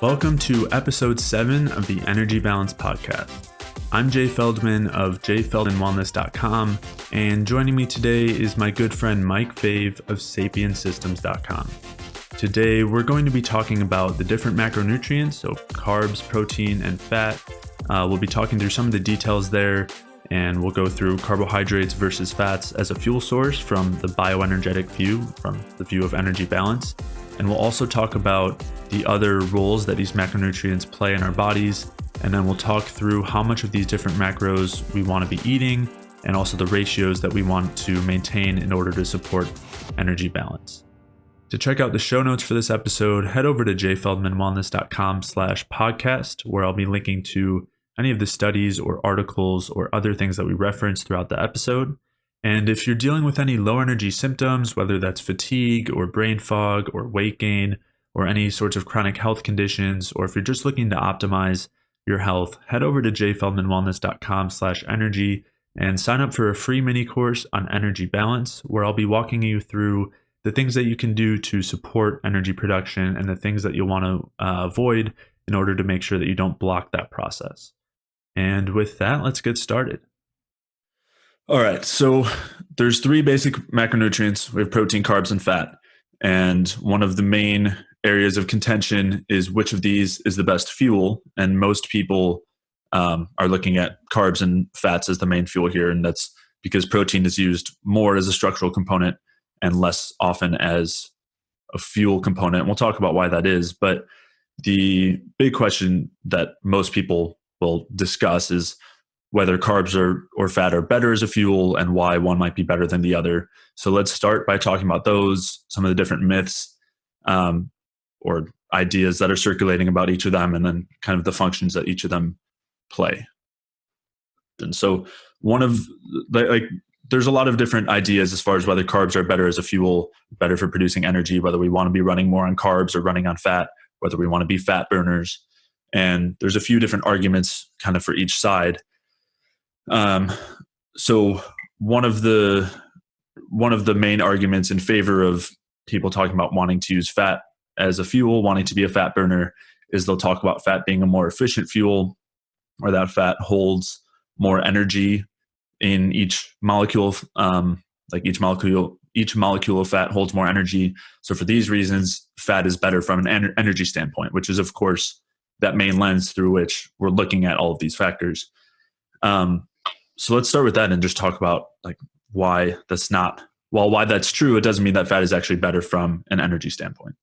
Welcome to episode 7 of the Energy Balance Podcast. I'm Jay Feldman of jayfeldmanwellness.com, and joining me today is my good friend Mike Fave of sapiensystems.com. Today, we're going to be talking about the different macronutrients, so carbs, protein, and fat. We'll be talking through some of the details there, and we'll go through carbohydrates versus fats as a fuel source from the bioenergetic view, from the view of energy balance. And we'll also talk about the other roles that these macronutrients play in our bodies. And then we'll talk through how much of these different macros we want to be eating, and also the ratios that we want to maintain in order to support energy balance. To check out the show notes for this episode, head over to jayfeldmanwellness.com/podcast, where I'll be linking to any of the studies or articles or other things that we reference throughout the episode. And if you're dealing with any low energy symptoms, whether that's fatigue or brain fog or weight gain or any sorts of chronic health conditions, or if you're just looking to optimize your health, head over to jayfeldmanwellness.com/energy and sign up for a free mini course on energy balance, where I'll be walking you through the things that you can do to support energy production and the things that you'll want to avoid in order to make sure that you don't block that process. And with that, let's get started. All right, so there's 3 basic macronutrients. We have protein, carbs, and fat. And one of the main areas of contention is which of these is the best fuel. And most people are looking at carbs and fats as the main fuel here. And that's because protein is used more as a structural component and less often as a fuel component. And we'll talk about why that is. But the big question that most people will discuss is whether carbs or fat are better as a fuel and why one might be better than the other. So let's start by talking about those, some of the different myths or ideas that are circulating about each of them, and then kind of the functions that each of them play. And so there's a lot of different ideas as far as whether carbs are better as a fuel, better for producing energy, whether we want to be running more on carbs or running on fat, whether we want to be fat burners. And there's a few different arguments kind of for each side. So one of the main arguments in favor of people talking about wanting to use fat as a fuel, wanting to be a fat burner, is they'll talk about fat being a more efficient fuel, where that fat holds more energy in each molecule. Each molecule of fat holds more energy. So for these reasons, fat is better from an energy standpoint, which is of course that main lens through which we're looking at all of these factors. So let's start with that and just talk about why that's not. Well, why that's true, it doesn't mean that fat is actually better from an energy standpoint.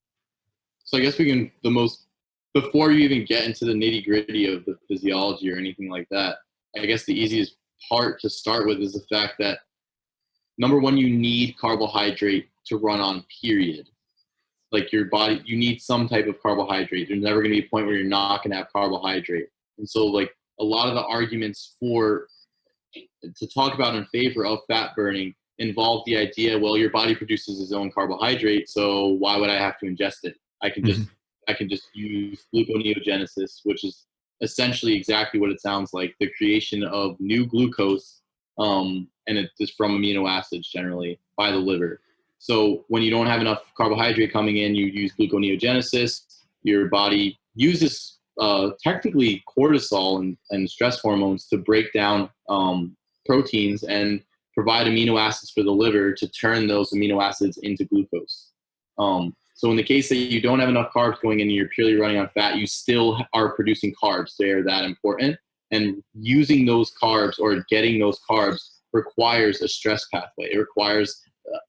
So I guess before you even get into the nitty gritty of the physiology or anything like that, I guess the easiest part to start with is the fact that, number one, you need carbohydrate to run on, period. Like your body, you need some type of carbohydrate. There's never going to be a point where you're not going to have carbohydrate. And so a lot of the arguments to talk about in favor of fat burning involve the idea, well, your body produces its own carbohydrate, so why would I have to ingest it? I can just use gluconeogenesis, which is essentially exactly what it sounds like, the creation of new glucose, and it is from amino acids generally by the liver. So when you don't have enough carbohydrate coming in, you use gluconeogenesis. Your body uses technically cortisol and stress hormones to break down proteins and provide amino acids for the liver to turn those amino acids into glucose. So in the case that you don't have enough carbs going in and you're purely running on fat, you still are producing carbs. They're that important. And using those carbs or getting those carbs requires a stress pathway. It requires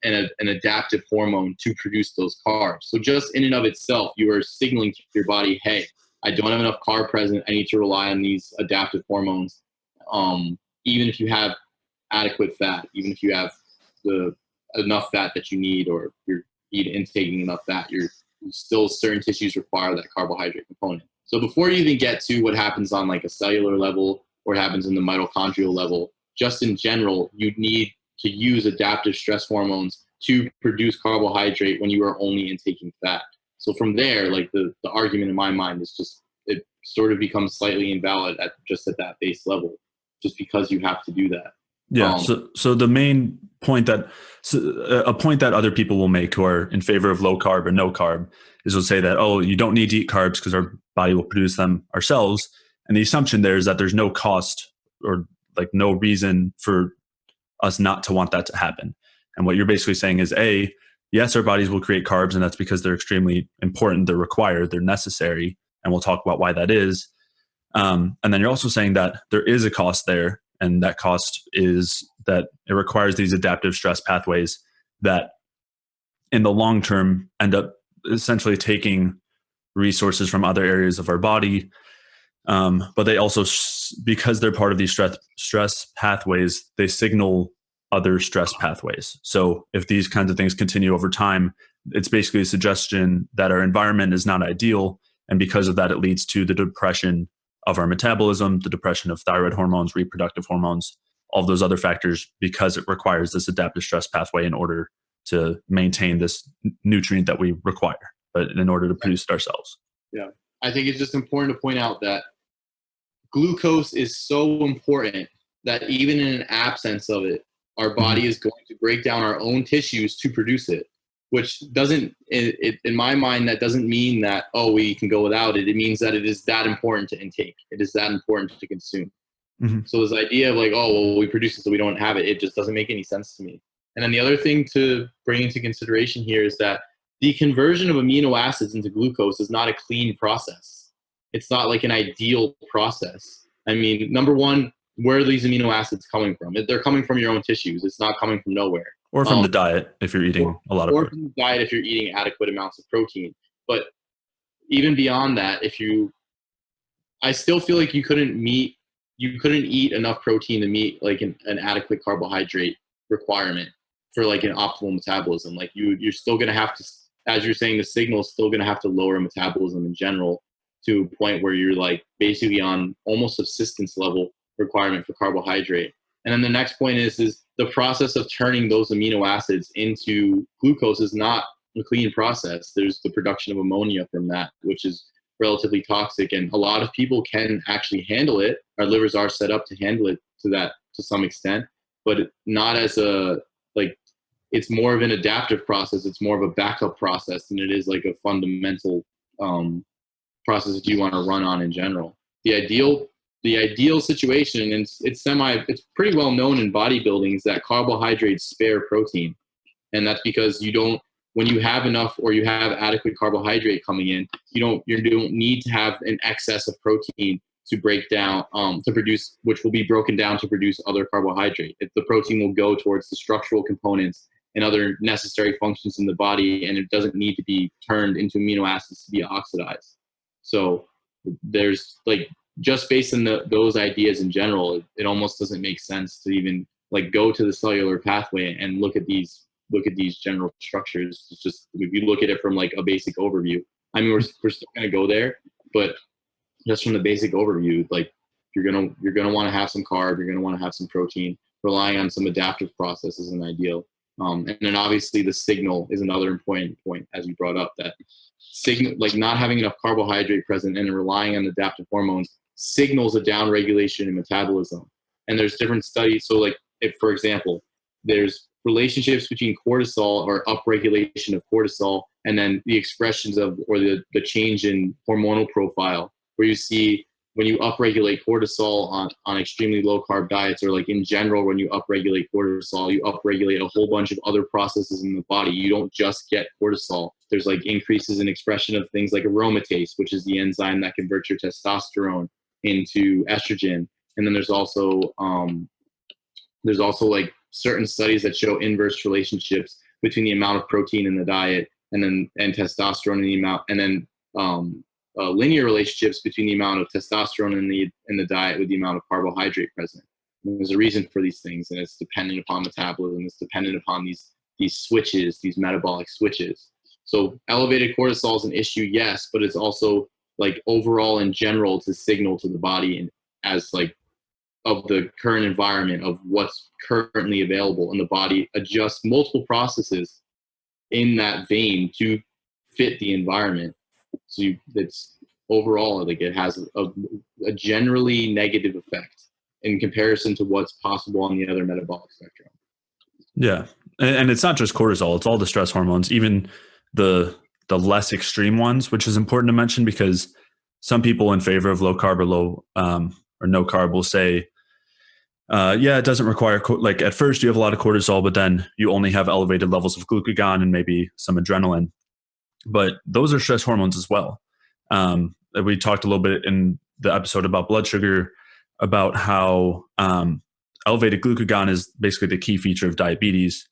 an adaptive hormone to produce those carbs. So just in and of itself, you are signaling to your body, hey, I don't have enough carb present. I need to rely on these adaptive hormones. Even if you have adequate fat, even if you have enough fat that you need, or you're intaking enough fat, still certain tissues require that carbohydrate component. So before you even get to what happens on a cellular level or what happens in the mitochondrial level, just in general, you need to use adaptive stress hormones to produce carbohydrate when you are only intaking fat. So from there, the argument in my mind is just, it sort of becomes slightly invalid at that base level, just because you have to do that. Yeah. So the main point that a point that other people will make who are in favor of low carb or no carb is will say that, oh, you don't need to eat carbs because our body will produce them ourselves. And the assumption there is that there's no cost or like no reason for us not to want that to happen. And what you're basically saying is, A, yes, our bodies will create carbs, and that's because they're extremely important, they're required, they're necessary, and we'll talk about why that is. And then you're also saying that there is a cost there, and that cost is that it requires these adaptive stress pathways that in the long term end up essentially taking resources from other areas of our body. But they also, because they're part of these stress pathways, they signal other stress pathways. So if these kinds of things continue over time, it's basically a suggestion that our environment is not ideal. And because of that, it leads to the depression of our metabolism, the depression of thyroid hormones, reproductive hormones, all of those other factors, because it requires this adaptive stress pathway in order to maintain this nutrient that we require, but in order to produce it ourselves. Yeah. I think it's just important to point out that glucose is so important that even in an absence of it, our body is going to break down our own tissues to produce it, which doesn't, in my mind, that doesn't mean that, oh, we can go without it. It means that it is that important to intake. It is that important to consume. Mm-hmm. So this idea of like, oh, well, we produce it so we don't have it, it just doesn't make any sense to me. And then the other thing to bring into consideration here is that the conversion of amino acids into glucose is not a clean process. It's not like an ideal process. I mean, number one, where are these amino acids coming from? They're coming from your own tissues. It's not coming from nowhere. Or from the diet if you're eating a lot of protein. Or from the diet if you're eating adequate amounts of protein. But even beyond that, I still feel like you couldn't eat enough protein to meet like an adequate carbohydrate requirement for like an optimal metabolism. Like you're still going to have to, as you're saying, the signal is still going to have to lower metabolism in general to a point where you're like basically on almost subsistence level requirement for carbohydrate. And then the next point is the process of turning those amino acids into glucose is not a clean process. There's the production of ammonia from that, which is relatively toxic, and a lot of people can actually handle it. Our livers are set up to handle it to some extent, but not as it's more of an adaptive process. It's more of a backup process than it is like a fundamental process that you want to run on in general. The ideal situation, and it's pretty well known in bodybuilding, is that carbohydrates spare protein, and that's because when you have enough or you have adequate carbohydrate coming in, you don't need to have an excess of protein to break down to produce, which will be broken down to produce other carbohydrate. If the protein will go towards the structural components and other necessary functions in the body, and it doesn't need to be turned into amino acids to be oxidized. So there's like, just based on those ideas in general, it almost doesn't make sense to even like go to the cellular pathway and look at these general structures. It's just, if you look at it from like a basic overview, I mean, we're still going to go there, but just from the basic overview, like you're going to want to have some carb, you're going to want to have some protein. Relying on some adaptive process isn't ideal. And then obviously the signal is another important point, as you brought up, that signal, like not having enough carbohydrate present and relying on adaptive hormones signals a downregulation in metabolism. And there's different studies. So like, if, for example, there's relationships between cortisol or upregulation of cortisol and then the expressions of, or the change in hormonal profile, where you see when you upregulate cortisol on extremely low carb diets, or like in general, when you upregulate cortisol, you upregulate a whole bunch of other processes in the body. You don't just get cortisol. There's like increases in expression of things like aromatase, which is the enzyme that converts your testosterone into estrogen. And then there's also like certain studies that show inverse relationships between the amount of protein in the diet and testosterone in the amount, and then linear relationships between the amount of testosterone in the diet with the amount of carbohydrate present. And there's a reason for these things, and it's dependent upon metabolism. It's dependent upon these switches, these metabolic switches. So elevated cortisol is an issue, yes, but it's also like overall in general, it's a signal to the body and as like of the current environment of what's currently available, and the body adjusts multiple processes in that vein to fit the environment. So it's overall like it has a generally negative effect in comparison to what's possible on the other metabolic spectrum. Yeah. And it's not just cortisol, it's all the stress hormones, even the less extreme ones, which is important to mention because some people in favor of low carb or low or no carb will say, yeah, it doesn't require, like at first you have a lot of cortisol, but then you only have elevated levels of glucagon and maybe some adrenaline. But those are stress hormones as well. We talked a little bit in the episode about blood sugar, about how elevated glucagon is basically the key feature of diabetes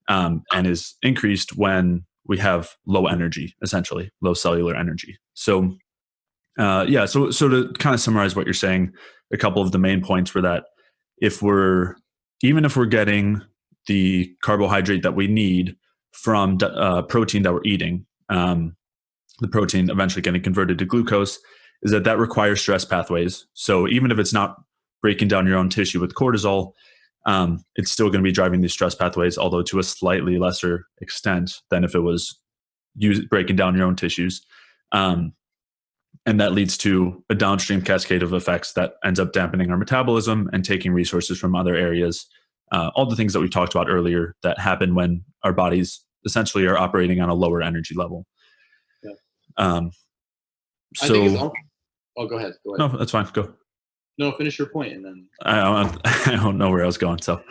and is increased when we have low energy, essentially, low cellular energy. So, so to kind of summarize what you're saying, a couple of the main points were that even if we're getting the carbohydrate that we need from protein that we're eating, the protein eventually getting converted to glucose, is that requires stress pathways. So even if it's not breaking down your own tissue with cortisol, it's still going to be driving these stress pathways, although to a slightly lesser extent than if it was breaking down your own tissues. And that leads to a downstream cascade of effects that ends up dampening our metabolism and taking resources from other areas. All the things that we talked about earlier that happen when our bodies essentially are operating on a lower energy level. Yeah. I think it's go ahead. No, that's fine. Go. No, finish your point, and then I don't know where I was going. So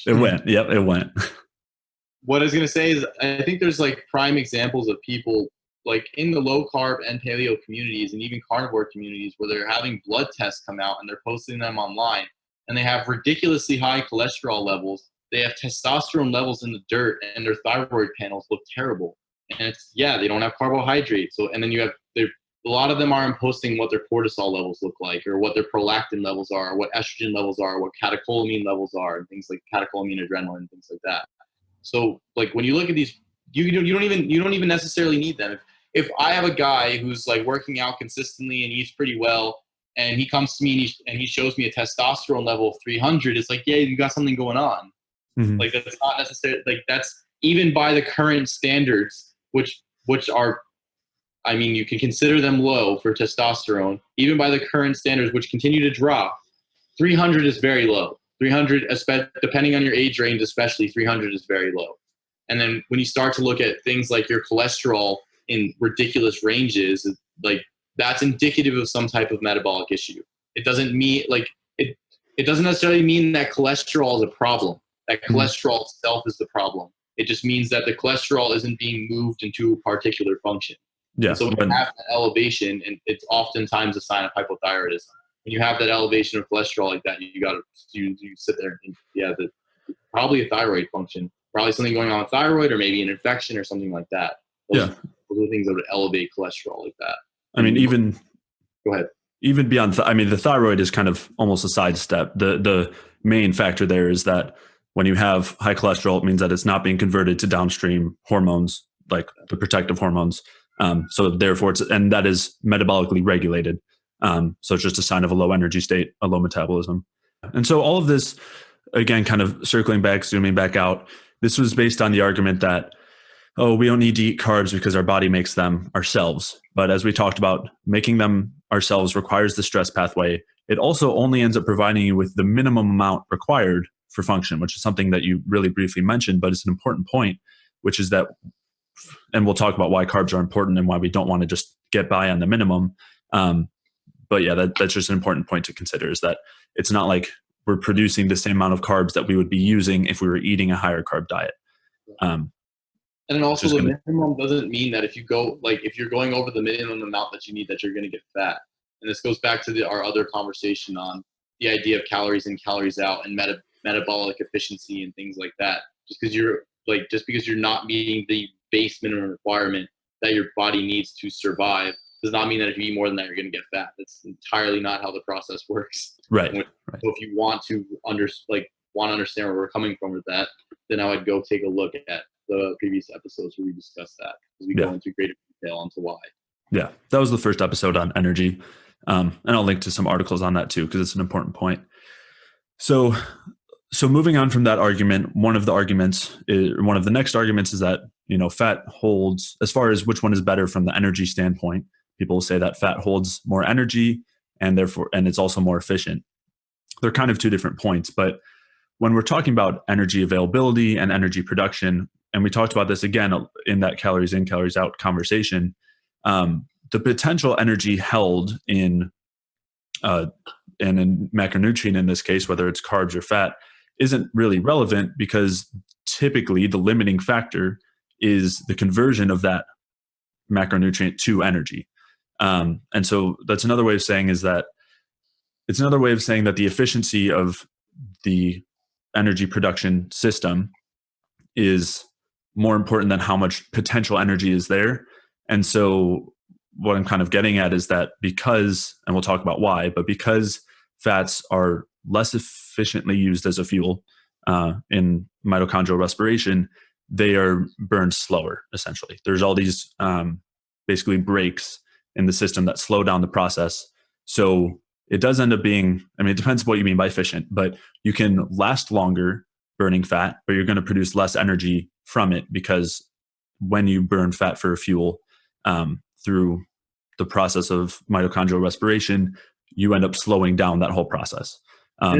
it went. Yep, it went. What I was gonna say is, I think there's like prime examples of people like in the low carb and paleo communities and even carnivore communities where they're having blood tests come out and they're posting them online, and they have ridiculously high cholesterol levels. They have testosterone levels in the dirt, and their thyroid panels look terrible. And they don't have carbohydrates. So, and then you have a lot of them aren't posting what their cortisol levels look like, or what their prolactin levels are, or what estrogen levels are, what catecholamine levels are, and things like catecholamine, adrenaline, things like that. So, like when you look at these, you don't even necessarily need them. If I have a guy who's like working out consistently and eats pretty well, and he comes to me and he shows me a testosterone level of 300, it's like, yeah, you got something going on. Mm-hmm. Like that's not necessarily, like that's even by the current standards, which are, I mean, you can consider them low for testosterone, even by the current standards, which continue to drop. 300 is very low. 300, depending on your age range, especially 300 is very low. And then when you start to look at things like your cholesterol in ridiculous ranges, like that's indicative of some type of metabolic issue. It doesn't mean like it doesn't necessarily mean that cholesterol is a problem. That cholesterol itself is the problem. It just means that the cholesterol isn't being moved into a particular function. Yeah. And so when you have that elevation, and it's oftentimes a sign of hypothyroidism. When you have that elevation of cholesterol like that, you sit there and think, probably a thyroid function, probably something going on with thyroid, or maybe an infection or something like that. Those are things that would elevate cholesterol like that. I mean, go ahead. Even beyond, the thyroid is kind of almost a sidestep. The main factor there is that when you have high cholesterol, it means that it's not being converted to downstream hormones, like the protective hormones. So therefore, and that is metabolically regulated. So it's just a sign of a low energy state, a low metabolism. And so all of this, again, kind of circling back, zooming back out, this was based on the argument that, we don't need to eat carbs because our body makes them ourselves. But as we talked about, making them ourselves requires the stress pathway. It also only ends up providing you with the minimum amount required for function, which is something that you really briefly mentioned, but it's an important point, which is that, and we'll talk about why carbs are important and why we don't want to just get by on the minimum. But that's just an important point to consider, is that it's not like we're producing the same amount of carbs that we would be using if we were eating a higher carb diet. And then also the minimum doesn't mean that if you're going over the minimum amount that you need, that you're going to get fat. And this goes back to our other conversation on the idea of calories in, calories out, and metabolic efficiency and things like that. Just because you're not meeting the base minimum requirement that your body needs to survive does not mean that if you eat more than that, you're going to get fat. That's entirely not how the process works. Right. So if you want to understand where we're coming from with that, then I would go take a look at the previous episodes where we discussed that, because we go into greater detail onto why. Yeah, that was the first episode on energy. And I'll link to some articles on that too, because it's an important point. So moving on from that argument, one of the next arguments is that, fat holds, as far as which one is better from the energy standpoint, people say that fat holds more energy and it's also more efficient. they're kind of two different points. But when we're talking about energy availability and energy production, and we talked about this again in that calories in, calories out conversation, the potential energy held in macronutrient in this case, whether it's carbs or fat, isn't really relevant because typically the limiting factor is the conversion of that macronutrient to energy. And so that's another way of saying that the efficiency of the energy production system is more important than how much potential energy is there. And so what I'm kind of getting at is that because, and we'll talk about why, but because fats are less efficiently used as a fuel in mitochondrial respiration, they are burned slower, essentially. There's all these basically breaks in the system that slow down the process. So it does end up being, I mean, it depends what you mean by efficient, but you can last longer burning fat, but you're going to produce less energy from it because when you burn fat for fuel through the process of mitochondrial respiration, you end up slowing down that whole process.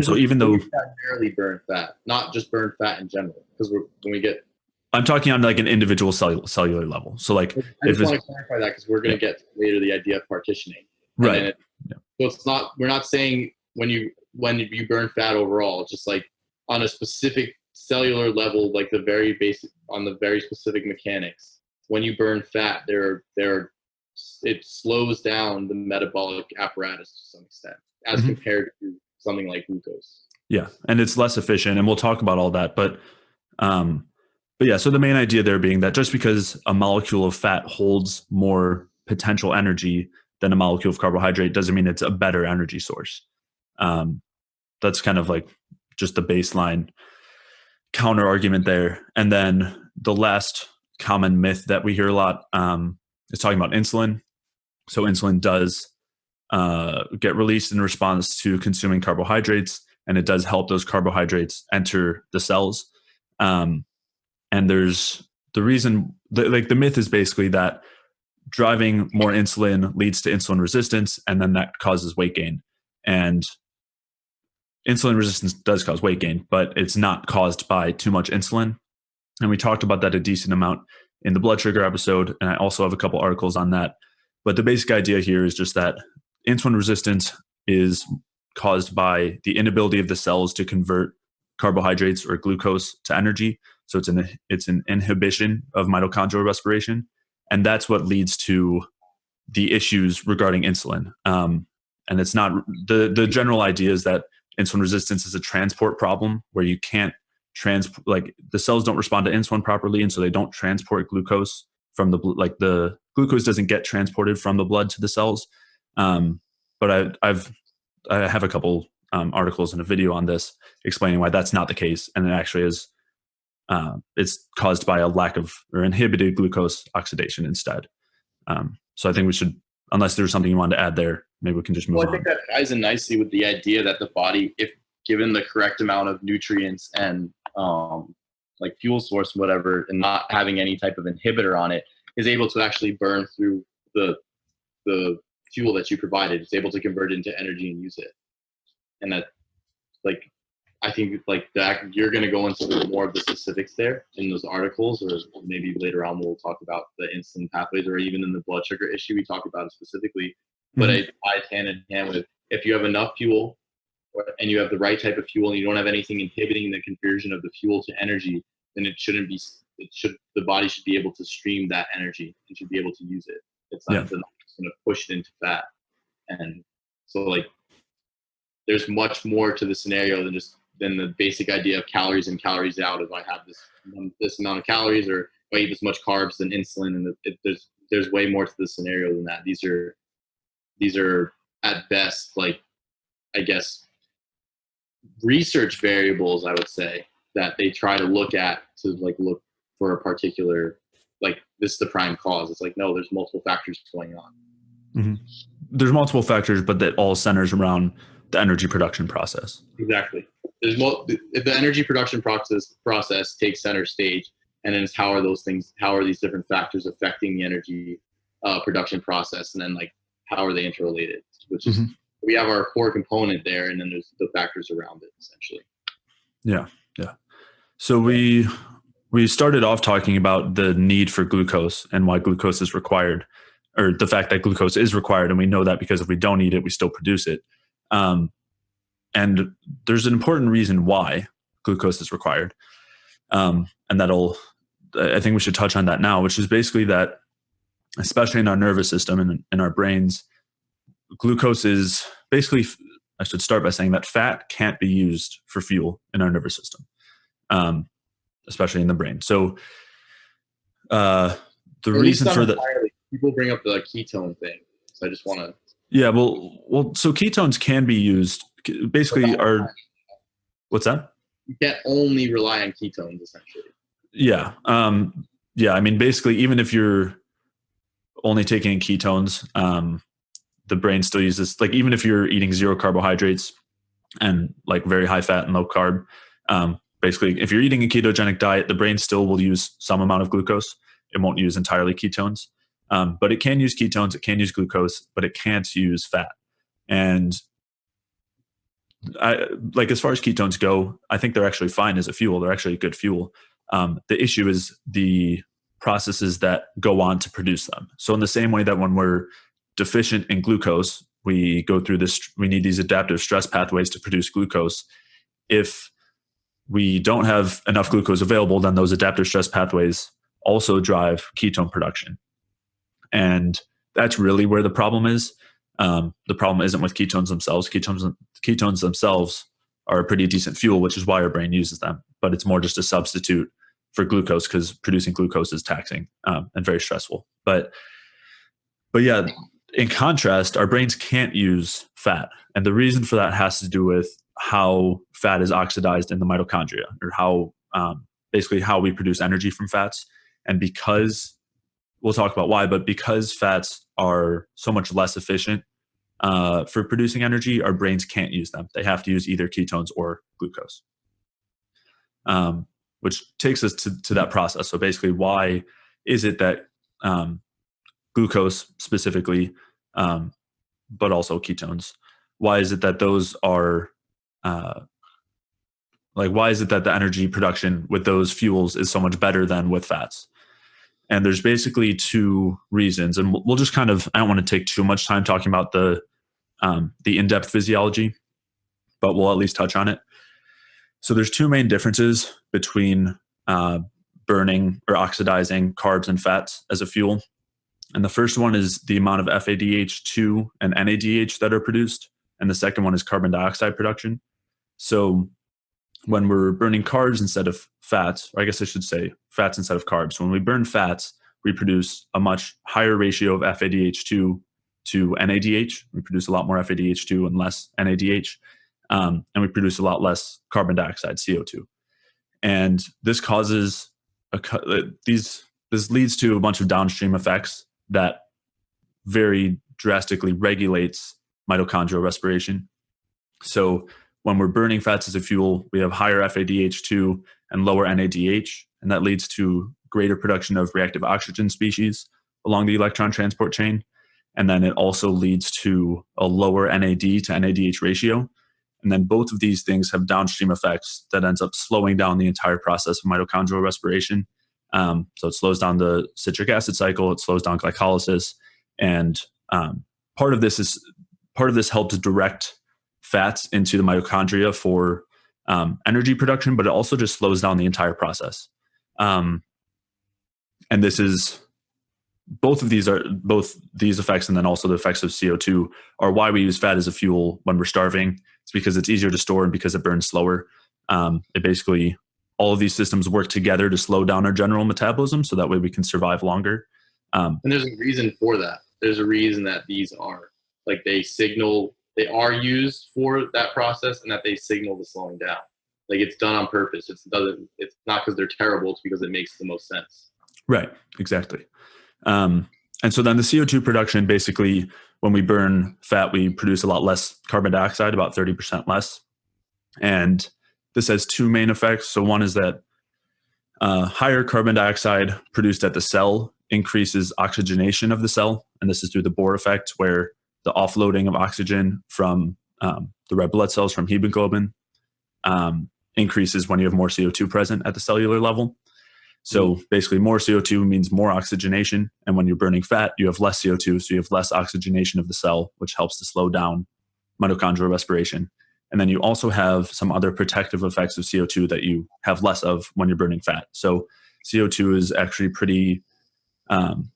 So even though primarily burn fat, not just burn fat in general, because when we get, I'm talking on like an individual cellular level. So like, I just want to clarify that because we're going to get later the idea of partitioning, right? So it's not, we're not saying when you burn fat overall, it's just like on a specific cellular level, like the very basic, on the very specific mechanics. When you burn fat, it slows down the metabolic apparatus to some extent as compared to something like glucose. Yeah, and it's less efficient, and we'll talk about all that. But yeah, so the main idea there being that just because a molecule of fat holds more potential energy than a molecule of carbohydrate doesn't mean it's a better energy source. That's kind of like just the baseline counter argument there. And then the last common myth that we hear a lot is talking about insulin. So insulin does get released in response to consuming carbohydrates, and it does help those carbohydrates enter the cells. And there's the reason, like the myth is basically that driving more insulin leads to insulin resistance, and then that causes weight gain. And insulin resistance does cause weight gain, but it's not caused by too much insulin. And we talked about that a decent amount in the blood sugar episode, and I also have a couple articles on that. But the basic idea here is just that insulin resistance is caused by the inability of the cells to convert carbohydrates or glucose to energy. So it's an inhibition of mitochondrial respiration, and that's what leads to the issues regarding insulin. And it's not the general idea is that insulin resistance is a transport problem where you can't like the cells don't respond to insulin properly, and so they don't transport glucose from the glucose doesn't get transported from the blood to the cells. But I have a couple articles and a video on this explaining why that's not the case, and it actually is. It's caused by a lack of or inhibited glucose oxidation instead. So I think we should, unless there's something you wanted to add there, maybe we can just move on. I think that ties in nicely with the idea that the body, if given the correct amount of nutrients and like fuel source, whatever, and not having any type of inhibitor on it, is able to actually burn through the fuel that you provided. It's able to convert it into energy and use it. And that, like, I think like that you're going to go into more of the specifics there in those articles, or maybe later on we'll talk about the insulin pathways, or even in the blood sugar issue we talk about it specifically. But it ties hand in hand with, if you have enough fuel and you have the right type of fuel and you don't have anything inhibiting the conversion of the fuel to energy, then the body should be able to stream that energy and should be able to use it. It's not going to push it into fat. And so like there's much more to the scenario than the basic idea of calories in, calories out. If I have this amount of calories, or if I eat this much carbs and insulin, and there's way more to the scenario than that. These are at best, like, I guess, research variables, I would say, that they try to look look for a particular, like, this is the prime cause. It's like, no, there's multiple factors going on. Mm-hmm. There's multiple factors, but that all centers around the energy production process. Exactly. If the energy production process takes center stage, and then it's how are these different factors affecting the energy production process, and then like how are they interrelated, which is we have our core component there, and then there's the factors around it, essentially. Yeah. So we started off talking about the need for glucose and why glucose is required, or the fact that glucose is required, and we know that because if we don't eat it, we still produce it. And there's an important reason why glucose is required, and I think we should touch on that now, which is basically that, especially in our nervous system and in our brains, glucose is basically, I should start by saying that fat can't be used for fuel in our nervous system, especially in the brain. So the reason for that, people bring up the ketone thing. So I just want to. Yeah, well, so ketones can be used. Basically, what's that? You can't only rely on ketones, essentially. Yeah. I mean, basically, even if you're only taking in ketones, the brain still uses, like, even if you're eating zero carbohydrates and like very high fat and low carb, basically, if you're eating a ketogenic diet, the brain still will use some amount of glucose. It won't use entirely ketones, but it can use ketones, it can use glucose, but it can't use fat. And as far as ketones go, I think they're actually fine as a fuel. They're actually a good fuel. The issue is the processes that go on to produce them. So in the same way that when we're deficient in glucose, we go through this, we need these adaptive stress pathways to produce glucose. If we don't have enough glucose available, then those adaptive stress pathways also drive ketone production. And that's really where the problem is. The problem isn't with ketones themselves. Ketones themselves are a pretty decent fuel, which is why our brain uses them. But it's more just a substitute for glucose, because producing glucose is taxing and very stressful. But yeah, in contrast, our brains can't use fat. And the reason for that has to do with how fat is oxidized in the mitochondria, or how basically how we produce energy from fats. And because, we'll talk about why, but because fats are so much less efficient for producing energy, our brains can't use them. They have to use either ketones or glucose, which takes us to that process. So basically, why is it that glucose specifically, but also ketones, why is it that those are why is it that the energy production with those fuels is so much better than with fats? And there's basically two reasons, and we'll just kind of, I don't want to take too much time talking about the in-depth physiology, but we'll at least touch on it. So there's two main differences between burning or oxidizing carbs and fats as a fuel. And the first one is the amount of FADH2 and NADH that are produced. And the second one is carbon dioxide production. So when we're burning carbs instead of fats, or I guess I should say fats instead of carbs, when we burn fats, we produce a much higher ratio of FADH2 to NADH. We produce a lot more FADH2 and less NADH. And we produce a lot less carbon dioxide, CO2. And this causes, this leads to a bunch of downstream effects that very drastically regulates mitochondrial respiration. So when we're burning fats as a fuel, we have higher FADH2 and lower NADH, and that leads to greater production of reactive oxygen species along the electron transport chain. And then it also leads to a lower NAD to NADH ratio. And then both of these things have downstream effects that ends up slowing down the entire process of mitochondrial respiration. So it slows down the citric acid cycle, it slows down glycolysis, and part of this helps direct fats into the mitochondria for energy production, but it also just slows down the entire process. And this is both these effects, and then also the effects of CO2 are why we use fat as a fuel when we're starving. It's because it's easier to store and because it burns slower. It basically, all of these systems work together to slow down our general metabolism, so that way we can survive longer. And there's a reason for that. There's a reason that these are, like, they are used for that process, and that they signal the slowing down. Like, it's done on purpose. It's not because they're terrible, it's because it makes the most sense. Right, exactly. And so then the CO2 production, basically, when we burn fat, we produce a lot less carbon dioxide, about 30% less. And this has two main effects. So one is that higher carbon dioxide produced at the cell increases oxygenation of the cell. And this is through the Bohr effect, where the offloading of oxygen from the red blood cells from hemoglobin increases when you have more CO2 present at the cellular level. So basically more CO2 means more oxygenation. And when you're burning fat, you have less CO2. So you have less oxygenation of the cell, which helps to slow down mitochondrial respiration. And then you also have some other protective effects of CO2 that you have less of when you're burning fat. So CO2 is actually pretty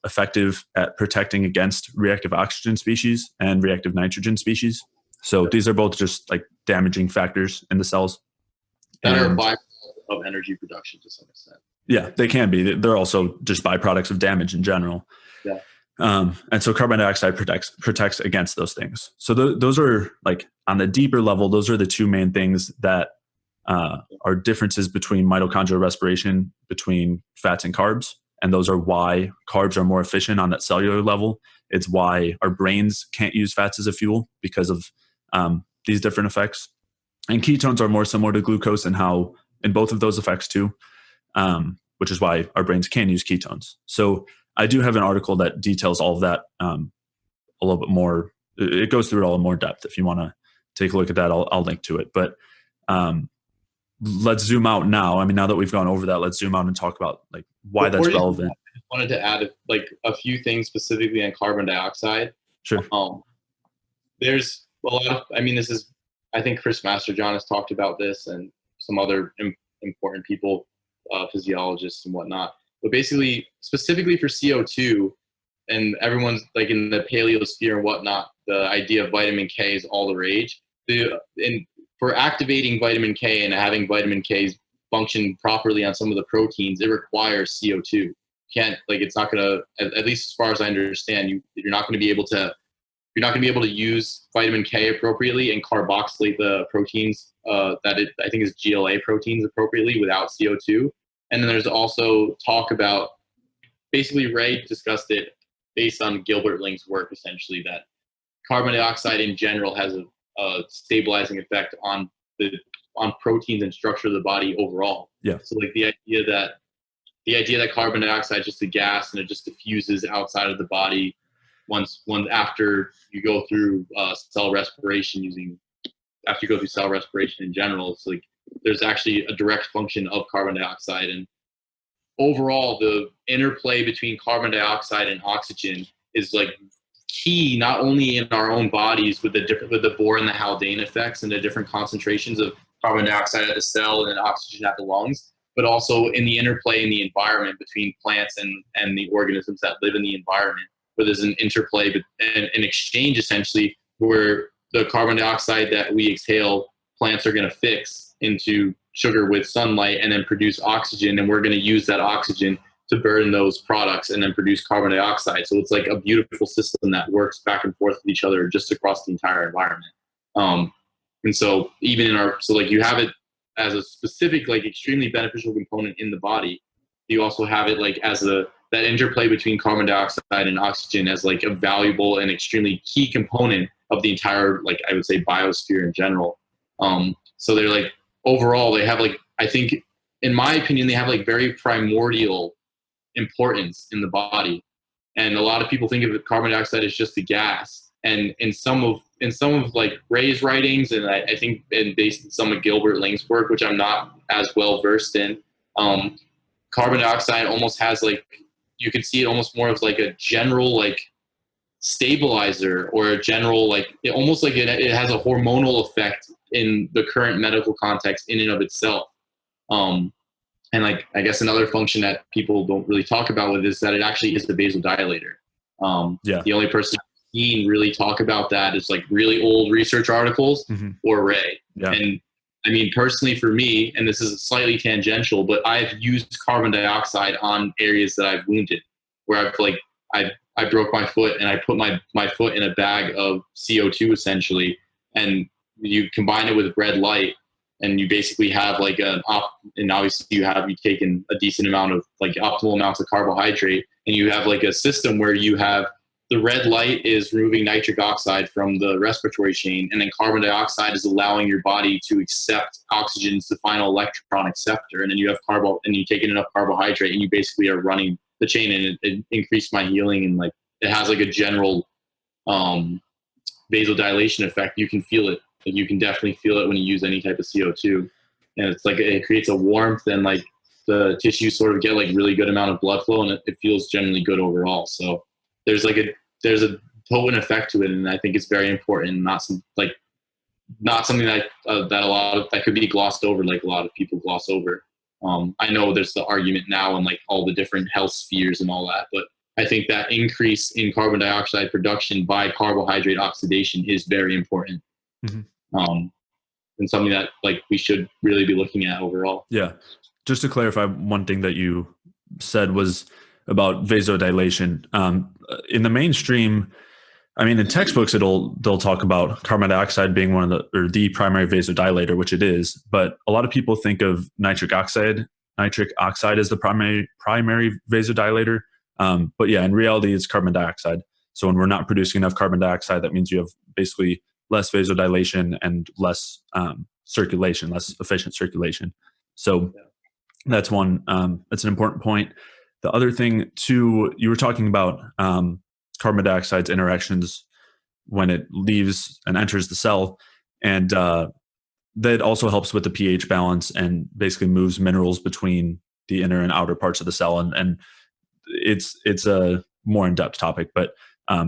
effective at protecting against reactive oxygen species and reactive nitrogen species. So these are both just like damaging factors in the cells. That are byproducts of energy production to some extent. Yeah, they can be. They're also just byproducts of damage in general. Yeah. And so carbon dioxide protects against those things. So those are like on the deeper level, those are the two main things that are differences between mitochondrial respiration between fats and carbs. And those are why carbs are more efficient on that cellular level. It's why our brains can't use fats as a fuel because of these different effects. And ketones are more similar to glucose in how in both of those effects too, which is why our brains can use ketones. So I do have an article that details all of that a little bit more. It goes through it all in more depth. If you want to take a look at that, I'll link to it. But let's zoom out now. I mean, now that we've gone over that, let's zoom out and talk about like why that's relevant. I just wanted to add like a few things specifically on carbon dioxide. Sure. There's a lot of, I mean, this is, I think Chris Masterjohn has talked about this and some other important people, physiologists and whatnot. But basically, specifically for CO2, and everyone's like in the paleosphere and whatnot, the idea of vitamin K is all the rage. For activating vitamin K and having vitamin K function properly on some of the proteins, it requires CO2. It's not going to, at least as far as I understand, you're not going to be able to use vitamin K appropriately and carboxylate the proteins I think is GLA proteins appropriately without CO2. And then there's also talk about, basically Ray discussed it based on Gilbert Ling's work, essentially, that carbon dioxide in general has a stabilizing effect on proteins and structure of the body overall. Yeah. So like the idea that carbon dioxide is just a gas and it just diffuses outside of the body once after you go through cell respiration in general, it's like there's actually a direct function of carbon dioxide. And overall, the interplay between carbon dioxide and oxygen is like key, not only in our own bodies with the Bohr and the Haldane effects and the different concentrations of carbon dioxide at the cell and oxygen at the lungs, but also in the interplay in the environment between plants and the organisms that live in the environment, where there's an interplay and an exchange essentially where the carbon dioxide that we exhale, plants are going to fix into sugar with sunlight and then produce oxygen, and we're going to use that oxygen to burn those products and then produce carbon dioxide. So it's like a beautiful system that works back and forth with each other just across the entire environment. And so even you have it as a specific, like extremely beneficial component in the body. You also have it like as that interplay between carbon dioxide and oxygen as like a valuable and extremely key component of the entire, like I would say, biosphere in general. So they're like, overall, they have like, I think, in my opinion, they have like very primordial importance in the body. And a lot of people think of carbon dioxide as just a gas. And in some of like Ray's writings, and I think based on some of Gilbert Ling's work, which I'm not as well versed in, carbon dioxide almost has like, you can see it almost more as like a general like stabilizer or a general like, it almost like it has a hormonal effect in the current medical context in and of itself. And like, I guess another function that people don't really talk about with is that it actually is the vasodilator. The only person I've seen really talk about that is like really old research articles or Ray. Yeah. And I mean, personally for me, and this is slightly tangential, but I've used carbon dioxide on areas that I've wounded, where I broke my foot and I put my foot in a bag of CO2 essentially, and you combine it with red light, and you basically have like and obviously you've taken a decent amount of like optimal amounts of carbohydrate, and you have like a system where you have the red light is removing nitric oxide from the respiratory chain, and then carbon dioxide is allowing your body to accept oxygen as the final electron acceptor, and then you have and you take in enough carbohydrate, and you basically are running the chain, and it increased my healing, and like it has like a general vasodilation effect, you can feel it. Like you can definitely feel it when you use any type of CO2, and it's like it creates a warmth, and like the tissues sort of get like really good amount of blood flow, and it feels generally good overall. So there's a potent effect to it, and I think it's very important. Not something that that could be glossed over, like a lot of people gloss over. I know there's the argument now in like all the different health spheres and all that, but I think that increase in carbon dioxide production by carbohydrate oxidation is very important. And something that like we should really be looking at overall. Yeah. Just to clarify, one thing that you said was about vasodilation. In the mainstream, I mean, in textbooks, they'll talk about carbon dioxide being one of the primary vasodilator, which it is. But a lot of people think of nitric oxide as the primary vasodilator. But yeah, in reality, it's carbon dioxide. So when we're not producing enough carbon dioxide, that means you have basically less vasodilation and less circulation, less efficient circulation. So that's one. That's an important point. The other thing too, you were talking about carbon dioxide's interactions when it leaves and enters the cell, and that also helps with the pH balance and basically moves minerals between the inner and outer parts of the cell. And it's a more in-depth topic, but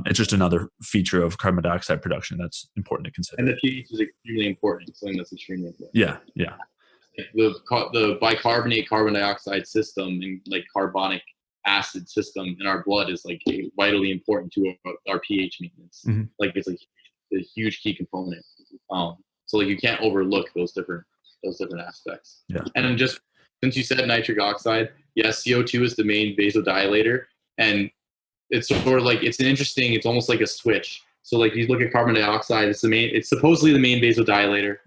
it's just another feature of carbon dioxide production that's important to consider. And the pH is extremely important. Something that's extremely important. Yeah. The bicarbonate carbon dioxide system and like carbonic acid system in our blood is like vitally important to our pH maintenance. Like it's like a huge key component. So like you can't overlook those different aspects. Yeah. And just since you said nitric oxide, yes, CO2 is the main vasodilator, and it's sort of like it's almost like a switch. So like you look at carbon dioxide, it's supposedly the main vasodilator.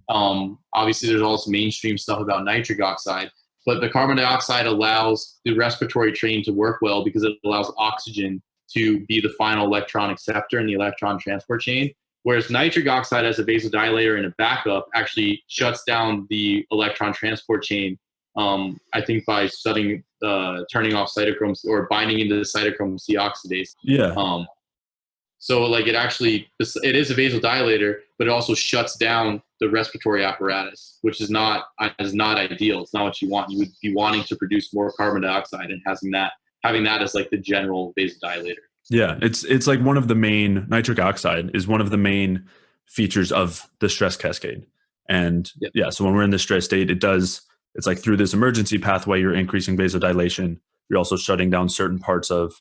Obviously there's also mainstream stuff about nitric oxide, but the carbon dioxide allows the respiratory train to work well because it allows oxygen to be the final electron acceptor in the electron transport chain. Whereas nitric oxide as a vasodilator and a backup actually shuts down the electron transport chain, I think by turning off cytochromes or binding into the cytochrome C oxidase. Yeah. So like it is a vasodilator, but it also shuts down the respiratory apparatus, which is not ideal. It's not what you want. You would be wanting to produce more carbon dioxide and having that as like the general vasodilator. Yeah, it's like one of the main nitric oxide is one of the main features of the stress cascade. And so when we're in the stress state, it's like through this emergency pathway, you're increasing vasodilation. You're also shutting down certain parts of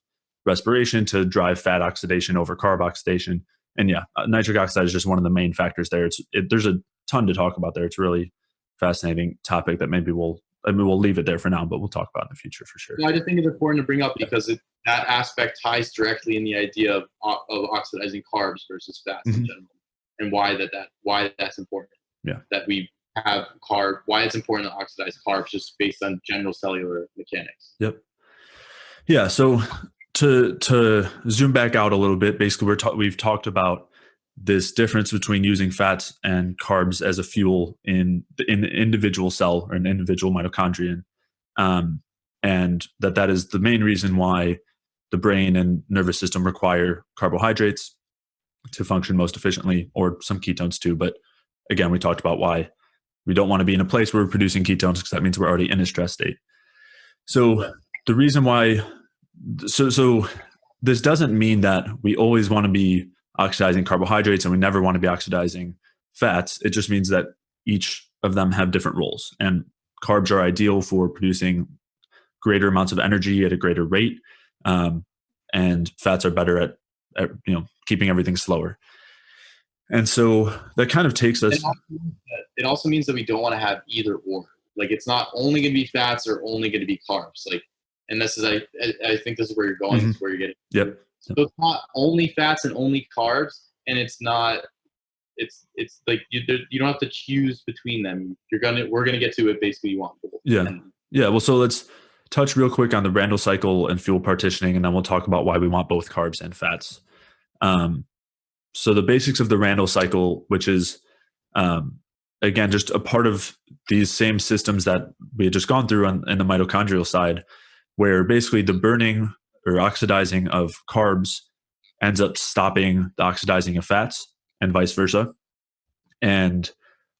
respiration to drive fat oxidation over carb oxidation. And nitric oxide is just one of the main factors there. There's a ton to talk about there. It's a really fascinating topic that maybe we'll leave it there for now, but we'll talk about in the future for sure. I just think it's important to bring up because that aspect ties directly in the idea of oxidizing carbs versus fats in general, and why that's important. Yeah, that we have why it's important to oxidize carbs just based on general cellular mechanics. Yep. Yeah. So to zoom back out a little bit, basically we've talked about this difference between using fats and carbs as a fuel in the individual cell or an individual mitochondrion, and that is the main reason why the brain and nervous system require carbohydrates to function most efficiently, or some ketones too. But again, we talked about why we don't want to be in a place where we're producing ketones, because that means we're already in a stress state. So the reason why, so this doesn't mean that we always want to be oxidizing carbohydrates and we never want to be oxidizing fats. It just means that each of them have different roles, and carbs are ideal for producing greater amounts of energy at a greater rate, and fats are better at keeping everything slower. And so that kind of takes us. It also means that we don't want to have either or. Like it's not only going to be fats or only going to be carbs. Like, and this is I think this is where you're going. This is where you're getting. Yep. So it's not only fats and only carbs, and it's not. It's like you don't have to choose between them. We're gonna get to it. Basically, you want both. Yeah. Well, so let's touch real quick on the Randle cycle and fuel partitioning, and then we'll talk about why we want both carbs and fats. So the basics of the Randle cycle, which is, again, just a part of these same systems that we had just gone through in the mitochondrial side, where basically the burning or oxidizing of carbs ends up stopping the oxidizing of fats and vice versa. And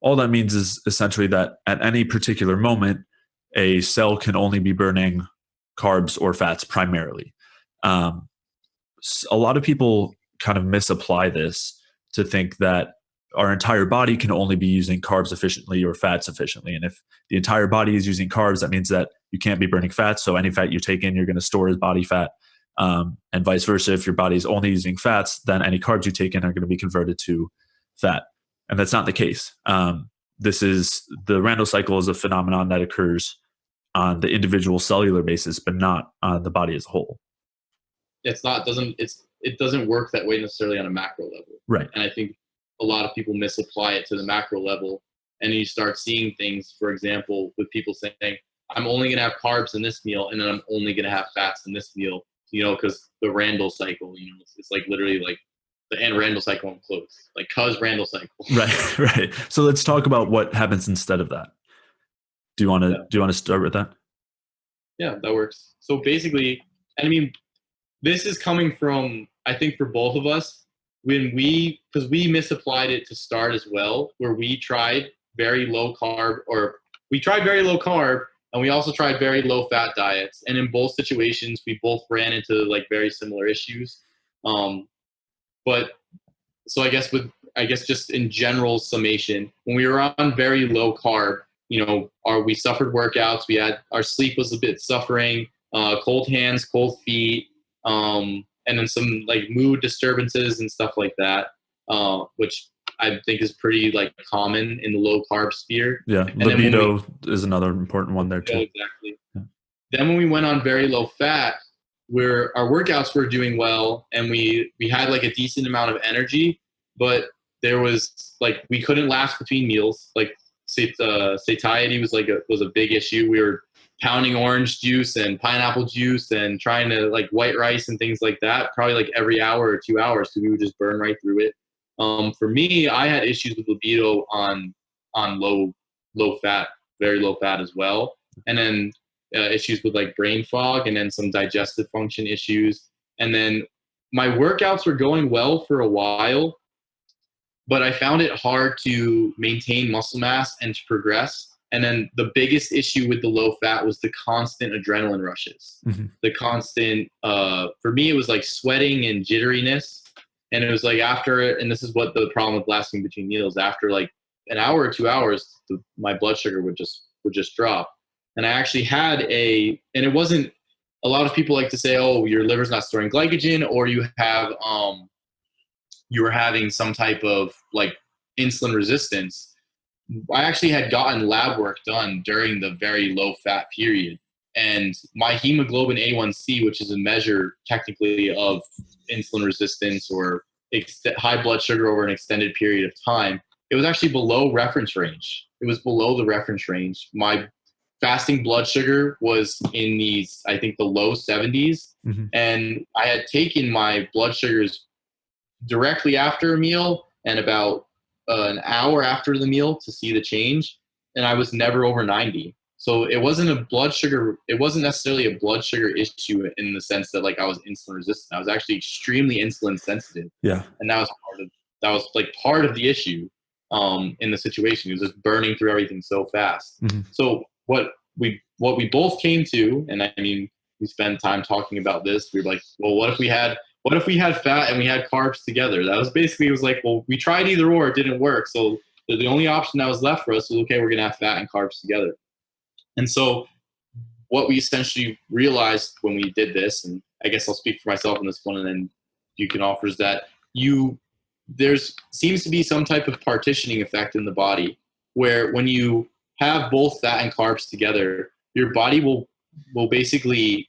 all that means is essentially that at any particular moment, a cell can only be burning carbs or fats primarily. Um, a lot of people kind of misapply this to think that our entire body can only be using carbs efficiently or fats efficiently. And if the entire body is using carbs, that means that you can't be burning fats. So any fat you take in, you're going to store as body fat. And vice versa. If your body is only using fats, then any carbs you take in are going to be converted to fat. And that's not the case. This is the Randle cycle is a phenomenon that occurs on the individual cellular basis, but not on the body as a whole. It doesn't work that way necessarily on a macro level. Right. And I think a lot of people misapply it to the macro level. And you start seeing things, for example, with people saying, I'm only going to have carbs in this meal, and then I'm only going to have fats in this meal, because the Randle cycle, it's like literally like the end Randle cycle and close, like cuz Randle cycle. Right, right. So let's talk about what happens instead of that. Do you want to start with that? Yeah, that works. So basically, this is coming from, I think, for both of us, because we misapplied it to start as well, where we tried very low carb, and we also tried very low fat diets. And in both situations, we both ran into like very similar issues. But so I guess just in general summation, when we were on very low carb, we suffered workouts. Our sleep was a bit suffering, cold hands, cold feet, and then some like mood disturbances and stuff like that, which I think is pretty like common in the low carb sphere. Yeah, and libido is another important one there too. Exactly. Yeah. Then when we went on very low fat, where our workouts were doing well, and we had like a decent amount of energy, but there was like we couldn't last between meals. Like satiety was a big issue. We were pounding orange juice and pineapple juice and trying to like white rice and things like that, probably like every hour or 2 hours, so we would just burn right through it. For me, I had issues with libido on low fat, very low fat as well, and then issues with like brain fog, and then some digestive function issues. And then my workouts were going well for a while, but I found it hard to maintain muscle mass and to progress. And then the biggest issue with the low fat was the constant adrenaline rushes. Mm-hmm. The constant, for me, it was like sweating and jitteriness. And it was like and this is what the problem with lasting between meals, after like an hour or 2 hours, my blood sugar would just drop. And I actually had and it wasn't, a lot of people like to say, oh, your liver's not storing glycogen, or you were having some type of like insulin resistance. I actually had gotten lab work done during the very low fat period, and my hemoglobin A1C, which is a measure technically of insulin resistance or high blood sugar over an extended period of time, it was actually below reference range. It was below the reference range. My fasting blood sugar was in the low 70s. Mm-hmm. And I had taken my blood sugars directly after a meal and about an hour after the meal to see the change, and I was never over 90. So it wasn't necessarily a blood sugar issue in the sense that like I was insulin resistant. I was actually extremely insulin sensitive. Yeah. And that was part of the issue in the situation. It was just burning through everything so fast. Mm-hmm. So what we both came to, and we spent time talking about this. We were like, well, what if we had fat and we had carbs together? That was basically, it was like, well, we tried either or, it didn't work. So the only option that was left for us was, okay, we're going to have fat and carbs together. And so what we essentially realized when we did this, and I guess I'll speak for myself on this one, and then you can offer, is that there seems to be some type of partitioning effect in the body, where when you have both fat and carbs together, your body will basically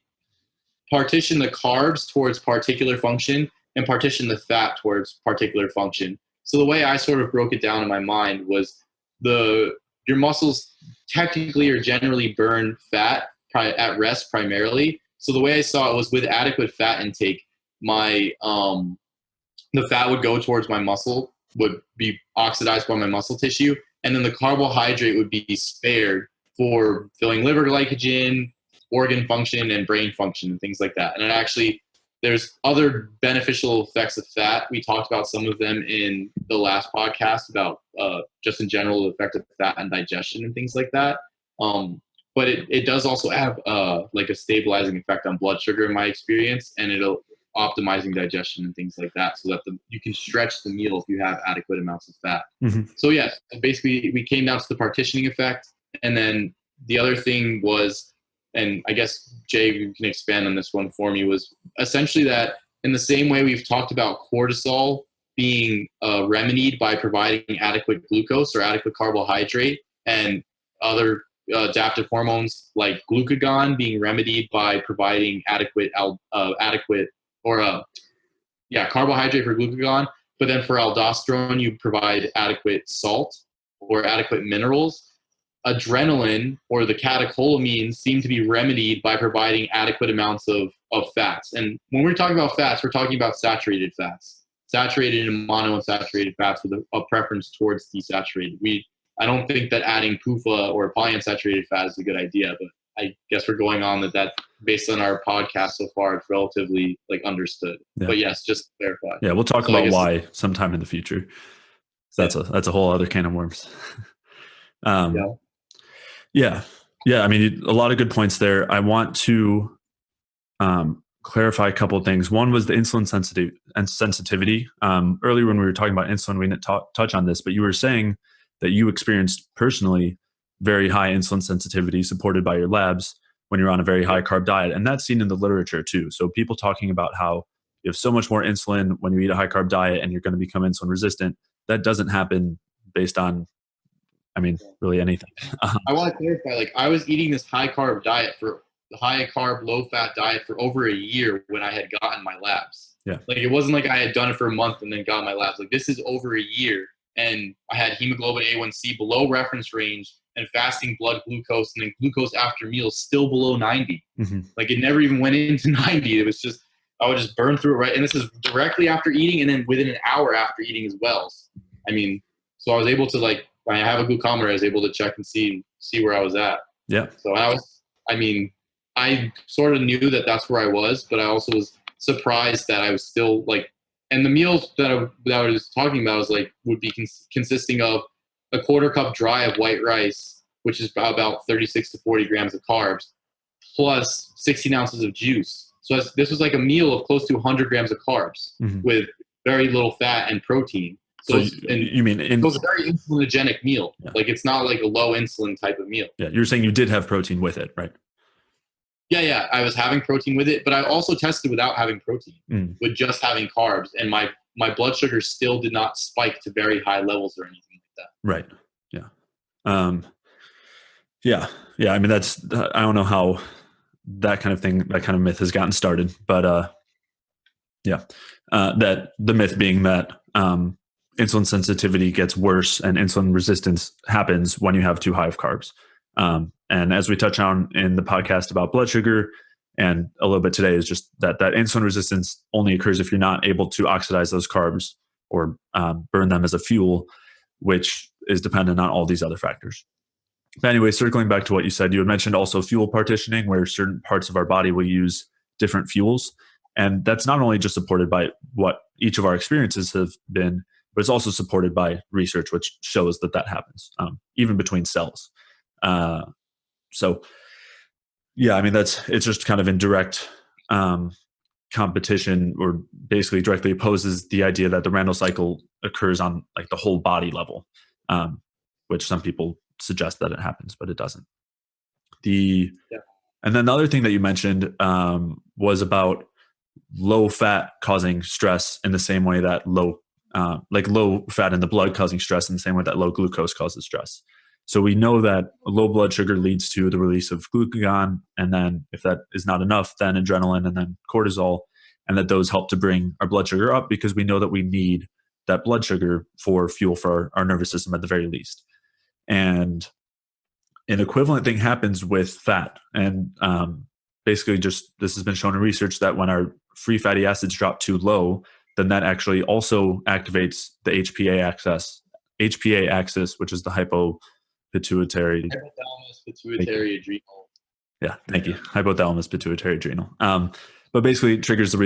partition the carbs towards particular function and partition the fat towards particular function. So the way I sort of broke it down in my mind was your muscles technically or generally burn fat at rest primarily. So the way I saw it was, with adequate fat intake, the fat would go towards my muscle, would be oxidized by my muscle tissue, and then the carbohydrate would be spared for filling liver glycogen, organ function, and brain function, and things like that. And it actually, there's other beneficial effects of fat. We talked about some of them in the last podcast about just in general the effect of fat and digestion and things like that. But it does also have like a stabilizing effect on blood sugar in my experience, and it'll optimizing digestion and things like that, so that you can stretch the meal if you have adequate amounts of fat. So yes, basically we came down to the partitioning effect, and then the other thing was, and I guess Jay, you can expand on this one for me, was essentially that in the same way we've talked about cortisol being remedied by providing adequate glucose or adequate carbohydrate, and other adaptive hormones like glucagon being remedied by providing adequate carbohydrate for glucagon, but then for aldosterone you provide adequate salt or adequate minerals. Adrenaline or the catecholamines seem to be remedied by providing adequate amounts of fats. And when we're talking about fats, we're talking about saturated fats, saturated and monounsaturated fats with a preference towards desaturated. I don't think that adding PUFA or polyunsaturated fat is a good idea, but I guess we're going on that based on our podcast so far, it's relatively like understood. Yeah. But yes, just to clarify. Yeah, we'll talk about why sometime in the future. So that's a whole other can of worms. Yeah. I mean, a lot of good points there. I want to clarify a couple of things. One was the insulin sensitivity. Earlier when we were talking about insulin, we didn't touch on this, but you were saying that you experienced personally very high insulin sensitivity supported by your labs when you're on a very high carb diet. And that's seen in the literature too. So people talking about how you have so much more insulin when you eat a high carb diet and you're going to become insulin resistant. That doesn't happen based on, I mean, really anything. I want to clarify, like I was eating this high carb, low fat diet for over a year when I had gotten my labs. Yeah. Like it wasn't like I had done it for a month and then got my labs. Like this is over a year. And I had hemoglobin A1C below reference range and fasting blood glucose, and then glucose after meals still below 90. Like it never even went into 90. It was just, I would just burn through it, right? And this is directly after eating and then within an hour after eating as well. I mean, so I was able to, like, when I have a glucometer, I was able to check and see where I was at. Yeah. So I sort of knew that that's where I was, but I also was surprised that I was still like, and the meals that I was talking about was like, would be consisting of a quarter cup dry of white rice, which is about 36 to 40 grams of carbs, plus 16 ounces of juice. So this was like a meal of close to 100 grams of carbs with very little fat and protein. So you mean it was a very insulinogenic meal. Yeah. Like it's not like a low insulin type of meal. Yeah, you're saying you did have protein with it, right? Yeah, I was having protein with it, but I also tested without having protein, with just having carbs, and my blood sugar still did not spike to very high levels or anything like that. Right. Yeah. Yeah. I mean, I don't know how that kind of myth has gotten started, but that the myth being that insulin sensitivity gets worse and insulin resistance happens when you have too high of carbs. And as we touch on in the podcast about blood sugar and a little bit today, is just that insulin resistance only occurs if you're not able to oxidize those carbs or burn them as a fuel, which is dependent on all these other factors. But anyway, circling back to what you said, you had mentioned also fuel partitioning, where certain parts of our body will use different fuels. And that's not only just supported by what each of our experiences have been, but it's also supported by research, which shows that happens, even between cells. So yeah, I mean, it's just kind of in direct competition, or basically directly opposes the idea that the Randle cycle occurs on like the whole body level, which some people suggest that it happens, but it doesn't. And then the other thing that you mentioned was about low fat causing stress in the same way that low fat in the blood causing stress in the same way that low glucose causes stress. So we know that low blood sugar leads to the release of glucagon, and then if that is not enough, then adrenaline and then cortisol, and that those help to bring our blood sugar up, because we know that we need that blood sugar for fuel for our nervous system at the very least. And an equivalent thing happens with fat. And basically just this has been shown in research that when our free fatty acids drop too low, then that actually also activates the HPA axis, which is the hypothalamus pituitary adrenal. Yeah, thank you. Hypothalamus pituitary adrenal. But basically, it triggers the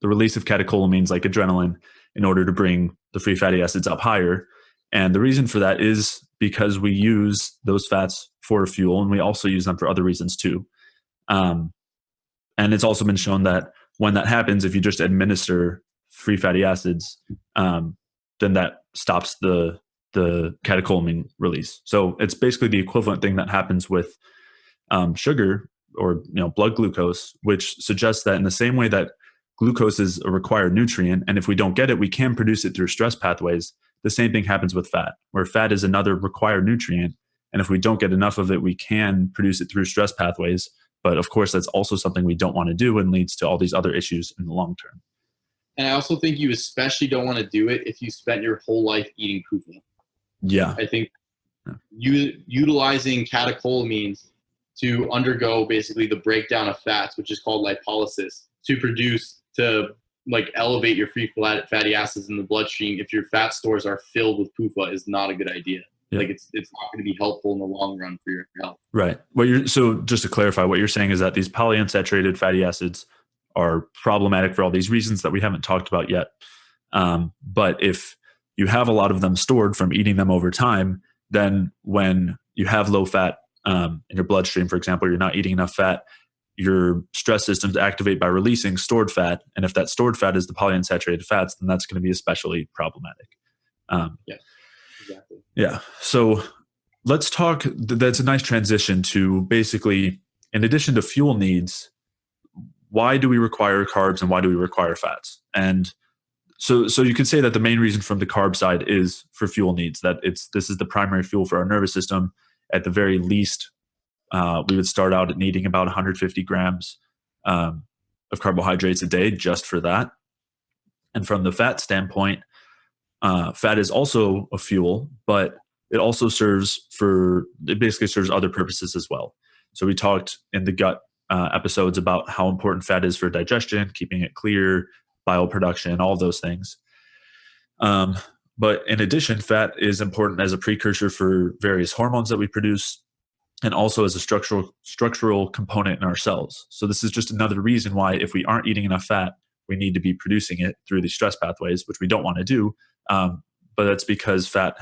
release of catecholamines like adrenaline in order to bring the free fatty acids up higher. And the reason for that is because we use those fats for fuel, and we also use them for other reasons too. Um, and it's also been shown that when that happens, if you just administer free fatty acids, then that stops the catecholamine release. So it's basically the equivalent thing that happens with sugar or blood glucose, which suggests that in the same way that glucose is a required nutrient, and if we don't get it, we can produce it through stress pathways. The same thing happens with fat, where fat is another required nutrient, and if we don't get enough of it, we can produce it through stress pathways. But of course, that's also something we don't want to do and leads to all these other issues in the long term. And I also think you especially don't want to do it if you spent your whole life eating PUFA. Yeah. I think utilizing catecholamines to undergo basically the breakdown of fats, which is called lipolysis, to like elevate your free fatty acids in the bloodstream if your fat stores are filled with PUFA is not a good idea. Yeah. Like it's not going to be helpful in the long run for your health. Right. So just to clarify, what you're saying is that these polyunsaturated fatty acids are problematic for all these reasons that we haven't talked about yet. But if you have a lot of them stored from eating them over time, then when you have low fat in your bloodstream, for example, you're not eating enough fat, your stress systems activate by releasing stored fat. And if that stored fat is the polyunsaturated fats, then that's going to be especially problematic. Yeah, exactly. Yeah. So let's talk. That's a nice transition to basically, in addition to fuel needs, why do we require carbs and why do we require fats? And so you could say that the main reason from the carb side is for fuel needs, that this is the primary fuel for our nervous system. At the very least, we would start out at needing about 150 grams of carbohydrates a day just for that. And from the fat standpoint, fat is also a fuel, but it basically serves other purposes as well. So we talked in the gut episodes about how important fat is for digestion, keeping it clear, bile production, all those things. But in addition, fat is important as a precursor for various hormones that we produce, and also as a structural component in our cells. So this is just another reason why if we aren't eating enough fat, we need to be producing it through these stress pathways, which we don't want to do. But that's because fat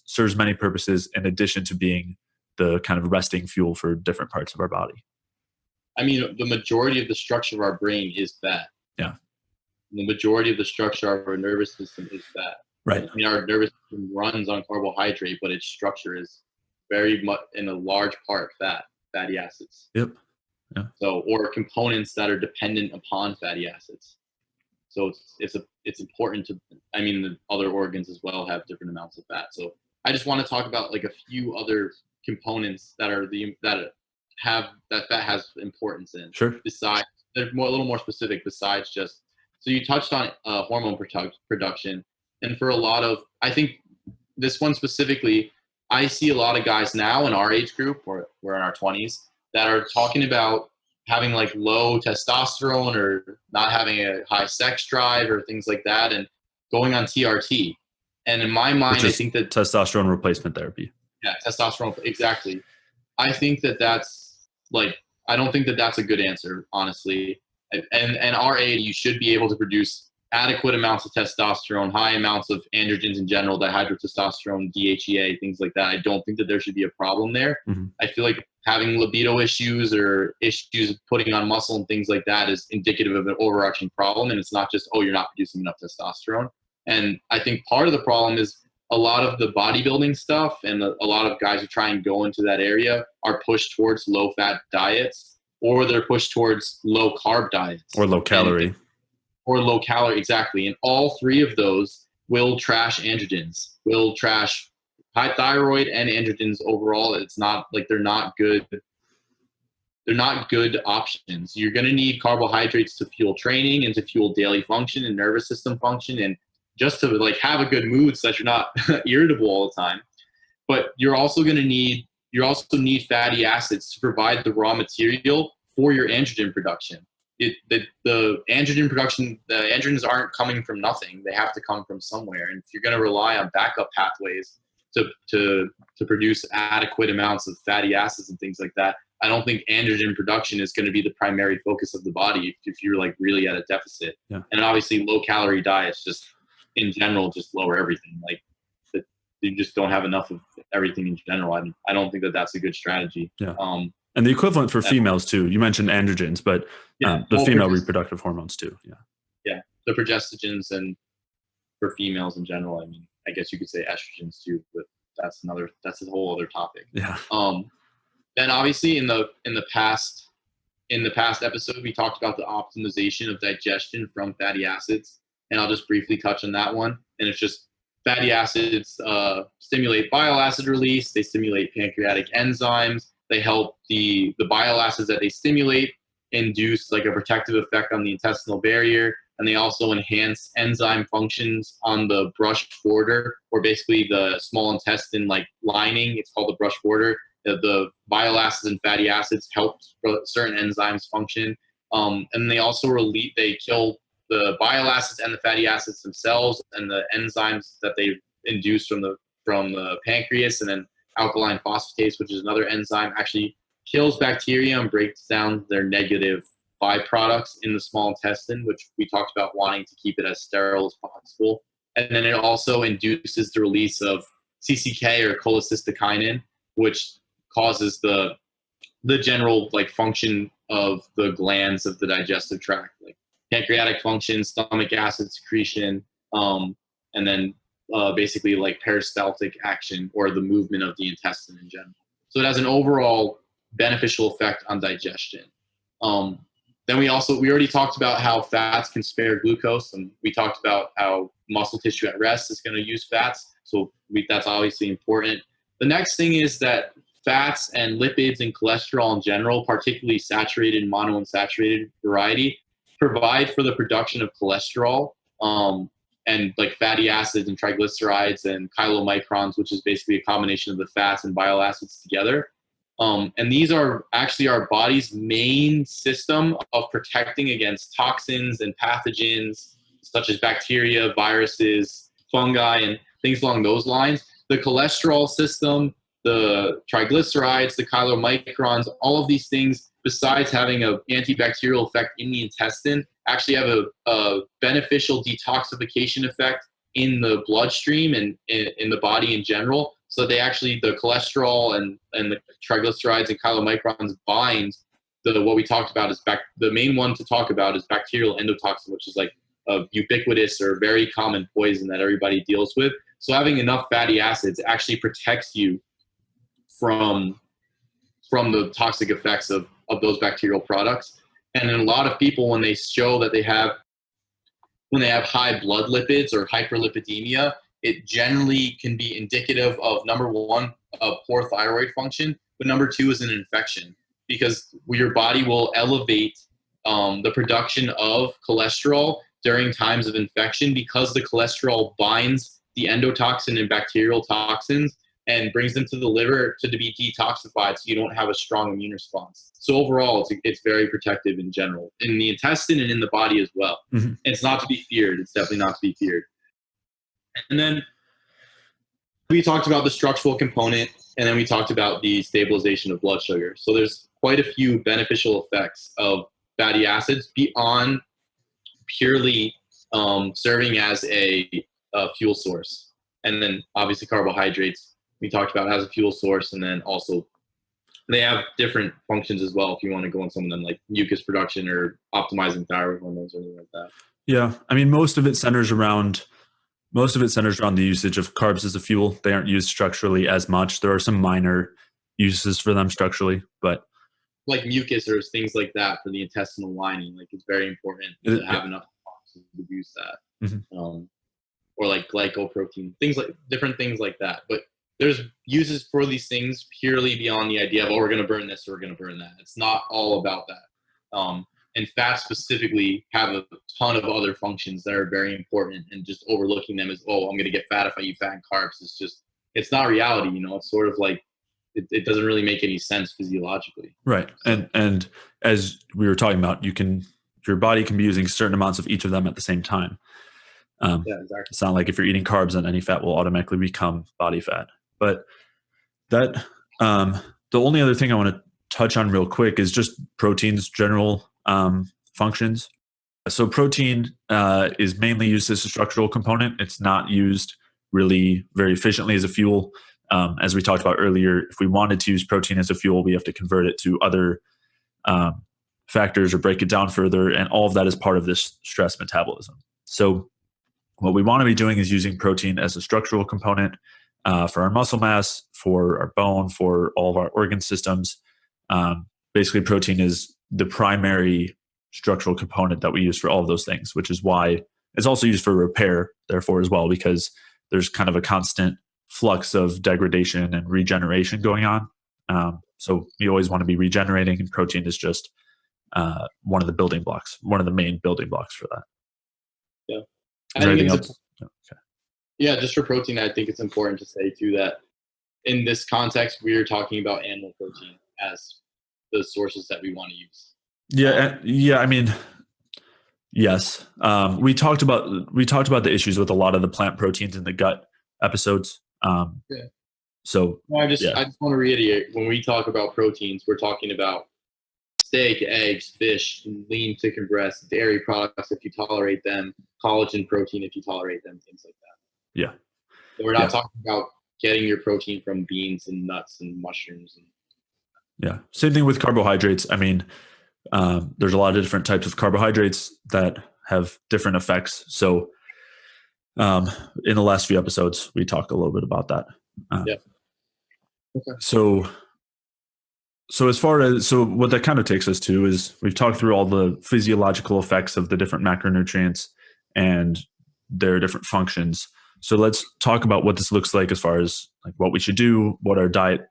serves many purposes in addition to being the kind of resting fuel for different parts of our body. I mean, the majority of the structure of our brain is fat. Yeah. The majority of the structure of our nervous system is fat. Right. I mean, our nervous system runs on carbohydrate, but its structure is very much in a large part fatty acids. Yep. Yeah. So, or components that are dependent upon fatty acids. So it's important to, I mean, the other organs as well have different amounts of fat. So I just want to talk about like a few other components that fat has importance in. Sure. Besides, they're a little more specific besides just, so you touched on hormone production. And for a lot of, I think this one specifically, I see a lot of guys now in our age group, or we're in our 20s, that are talking about having like low testosterone or not having a high sex drive or things like that and going on TRT. And in my mind, I think that testosterone replacement therapy. Yeah, testosterone. Exactly. I think that's like, I don't think that that's a good answer, honestly. And our age, you should be able to produce adequate amounts of testosterone, high amounts of androgens in general, dihydrotestosterone, DHEA, things like that. I don't think that there should be a problem there. Mm-hmm. I feel like having libido issues or issues putting on muscle and things like that is indicative of an overarching problem. And it's not just, oh, you're not producing enough testosterone. And I think part of the problem is a lot of the bodybuilding stuff and a lot of guys who try and go into that area are pushed towards low fat diets, or they're pushed towards low carb diets. Or low calorie. Or low calorie, exactly. And all three of those will trash androgens, will trash high thyroid and androgens overall. It's not like they're not good. They're not good options. You're going to need carbohydrates to fuel training and to fuel daily function and nervous system function and just to like have a good mood so that you're not irritable all the time. But you're also need fatty acids to provide the raw material for your androgen production. The androgen production, the androgens aren't coming from nothing. They have to come from somewhere. And if you're going to rely on backup pathways to produce adequate amounts of fatty acids and things like that, I don't think androgen production is going to be the primary focus of the body if you're like really at a deficit. Yeah. And obviously low calorie diets just in general just lower everything. Like you just don't have enough of everything in general. I don't think that that's a good strategy. Yeah. And the equivalent for females too. You mentioned androgens, but the female reproductive hormones too. Yeah. Yeah. The progestogens and for females in general, I mean, I guess you could say estrogens too, but that's a whole other topic. Yeah. Then obviously in the past episode, we talked about the optimization of digestion from fatty acids. And I'll just briefly touch on that one. And it's just fatty acids stimulate bile acid release. They stimulate pancreatic enzymes. They help the bile acids that they stimulate induce like a protective effect on the intestinal barrier. And they also enhance enzyme functions on the brush border, or basically the small intestine like lining. It's called the brush border. The bile acids and fatty acids help certain enzymes function. And they also they kill the bile acids and the fatty acids themselves, and the enzymes that they induce from the pancreas. And then alkaline phosphatase, which is another enzyme, actually kills bacteria and breaks down their negative byproducts in the small intestine, which we talked about wanting to keep it as sterile as possible. And then it also induces the release of CCK or cholecystokinin, which causes the general like function of the glands of the digestive tract, like pancreatic function, stomach acid secretion, and then basically like peristaltic action or the movement of the intestine in general. So it has an overall beneficial effect on digestion. Then we already talked about how fats can spare glucose, and we talked about how muscle tissue at rest is going to use fats. So that's obviously important. The next thing is that fats and lipids and cholesterol in general, particularly saturated and monounsaturated variety, provide for the production of cholesterol and like fatty acids and triglycerides and chylomicrons, which is basically a combination of the fats and bile acids together. And these are actually our body's main system of protecting against toxins and pathogens such as bacteria, viruses, fungi, and things along those lines. The cholesterol system, the triglycerides, the chylomicrons, all of these things, besides having an antibacterial effect in the intestine, actually have a beneficial detoxification effect in the bloodstream and in the body in general. So they actually, the cholesterol and the triglycerides and chylomicrons bind what we talked about is the main one to talk about is bacterial endotoxin, which is like a ubiquitous or very common poison that everybody deals with. So having enough fatty acids actually protects you from the toxic effects of those bacterial products. And in a lot of people, when they show that they have high blood lipids or hyperlipidemia, it generally can be indicative of, number one, a poor thyroid function, but number two is an infection, because your body will elevate the production of cholesterol during times of infection, because the cholesterol binds the endotoxin and bacterial toxins and brings them to the liver to be detoxified, so you don't have a strong immune response. So overall, it's very protective in general, in the intestine and in the body as well. Mm-hmm. It's not to be feared. It's definitely not to be feared. And then we talked about the structural component, and then we talked about the stabilization of blood sugar. So there's quite a few beneficial effects of fatty acids beyond purely serving as a fuel source. And then obviously carbohydrates, we talked about as a fuel source, and then also they have different functions as well if you want to go on some of them, like mucus production or optimizing thyroid hormones or anything like that. Yeah, I mean, most of it centers around the usage of carbs as a fuel. They aren't used structurally as much. There are some minor uses for them structurally, but like mucus or things like that for the intestinal lining, like it's very important to have enough toxins to use that. Mm-hmm. Or like glycoprotein, different things like that. But there's uses for these things purely beyond the idea of, we're going to burn this or we're going to burn that. It's not all about that. And fats specifically have a ton of other functions that are very important, and just overlooking them as, I'm going to get fat if I eat fat and carbs. It's not reality, It's sort of like, it doesn't really make any sense physiologically. Right. And as we were talking about, your body can be using certain amounts of each of them at the same time. Yeah, exactly. It's not like if you're eating carbs, then any fat will automatically become body fat. But that the only other thing I want to touch on real quick is just protein's general functions. So protein is mainly used as a structural component. It's not used really very efficiently as a fuel. As we talked about earlier, if we wanted to use protein as a fuel, we have to convert it to other factors or break it down further. And all of that is part of this stress metabolism. So what we want to be doing is using protein as a structural component for our muscle mass, for our bone, for all of our organ systems. Basically, protein is the primary structural component that we use for all of those things, which is why it's also used for repair, therefore, as well, because there's kind of a constant flux of degradation and regeneration going on. So you always want to be regenerating, and protein is just one of the building blocks, one of the main building blocks for that. Yeah. Is there anything else? Okay. Yeah, just for protein, I think it's important to say too that in this context, we're talking about animal protein as the sources that we want to use. Yeah. I mean, yes. We talked about the issues with a lot of the plant proteins in the gut episodes. So I just want to reiterate, when we talk about proteins, we're talking about steak, eggs, fish, lean chicken breast, dairy products if you tolerate them, collagen protein if you tolerate them, things like that. Yeah. So we're not talking about getting your protein from beans and nuts and mushrooms. Yeah. Same thing with carbohydrates. I mean, there's a lot of different types of carbohydrates that have different effects. So in the last few episodes, we talked a little bit about that. Okay. So as far as, what that kind of takes us to is we've talked through all the physiological effects of the different macronutrients and their different functions. So let's talk about what this looks like as far as like what we should do, what our diet,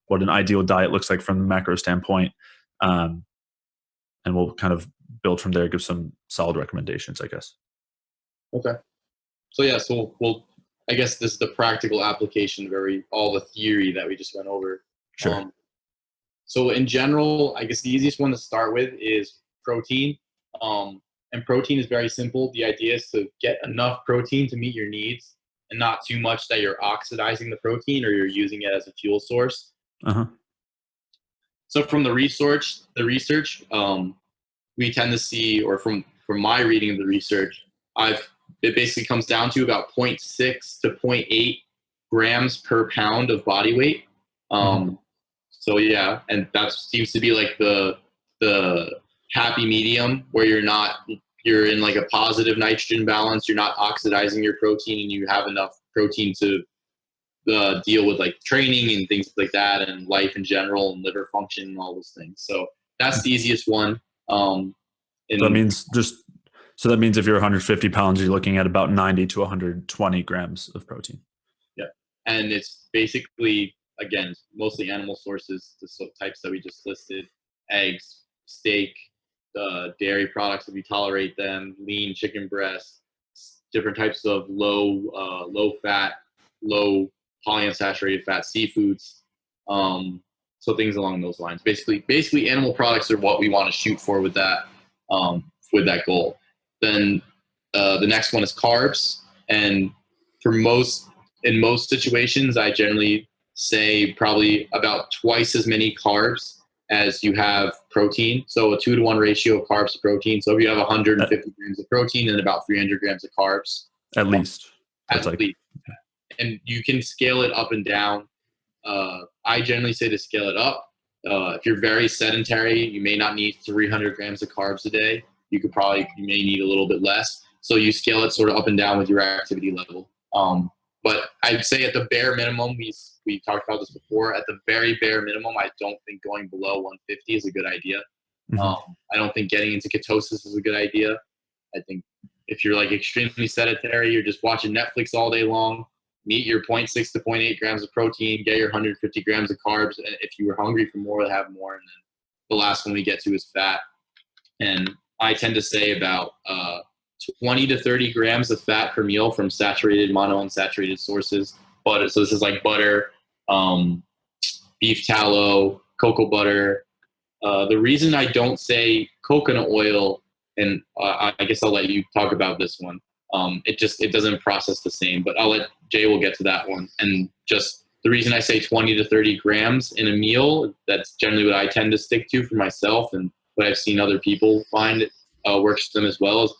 what an ideal diet looks like from the macro standpoint. And we'll kind of build from there, give some solid recommendations, I guess. Okay. So we'll I guess this is the practical application of all the theory that we just went over. Sure. So in general, I guess the easiest one to start with is protein. And protein is very simple. The idea is to get enough protein to meet your needs and not too much that you're oxidizing the protein or you're using it as a fuel source. Uh-huh. So from the research, we tend to see, or from my reading of the research, it basically comes down to about 0.6 to 0.8 grams per pound of body weight. So yeah, and that seems to be like the happy medium where you're in like a positive nitrogen balance. You're not oxidizing your protein, and you have enough protein to deal with like training and things like that, and life in general, and liver function and all those things. So that's the easiest one. So that means if you're 150 pounds, you're looking at about 90 to 120 grams of protein. Yeah, and it's basically, again, mostly animal sources, the types that we just listed: eggs, steak, dairy products if you tolerate them, lean chicken breast, different types of low fat, low polyunsaturated fat seafoods. So things along those lines. Basically, animal products are what we want to shoot for with that goal. Then the next one is carbs, and in most situations, I generally say probably about twice as many carbs as you have protein. So a 2-to-1 ratio of carbs to protein. So if you have 150 grams of protein and about 300 grams of carbs. At least. At least. And you can scale it up and down. I generally say to scale it up. If you're very sedentary, you may not need 300 grams of carbs a day. You may need a little bit less. So you scale it sort of up and down with your activity level. But I'd say at the bare minimum, we talked about this before, at the very bare minimum, I don't think going below 150 is a good idea. I don't think getting into ketosis is a good idea. I think if you're like extremely sedentary, you're just watching Netflix all day long, meet your 0.6 to 0.8 grams of protein, get your 150 grams of carbs. And if you were hungry for more, have more. And then the last one we get to is fat. And I tend to say about 20 to 30 grams of fat per meal from saturated, monounsaturated sources. Butter. So this is like butter, beef tallow, cocoa butter. The reason I don't say coconut oil, and I guess I'll let you talk about this one. It doesn't process the same, but Jay will get to that one. And just the reason I say 20 to 30 grams in a meal, that's generally what I tend to stick to for myself, and what I've seen other people find works for them as well.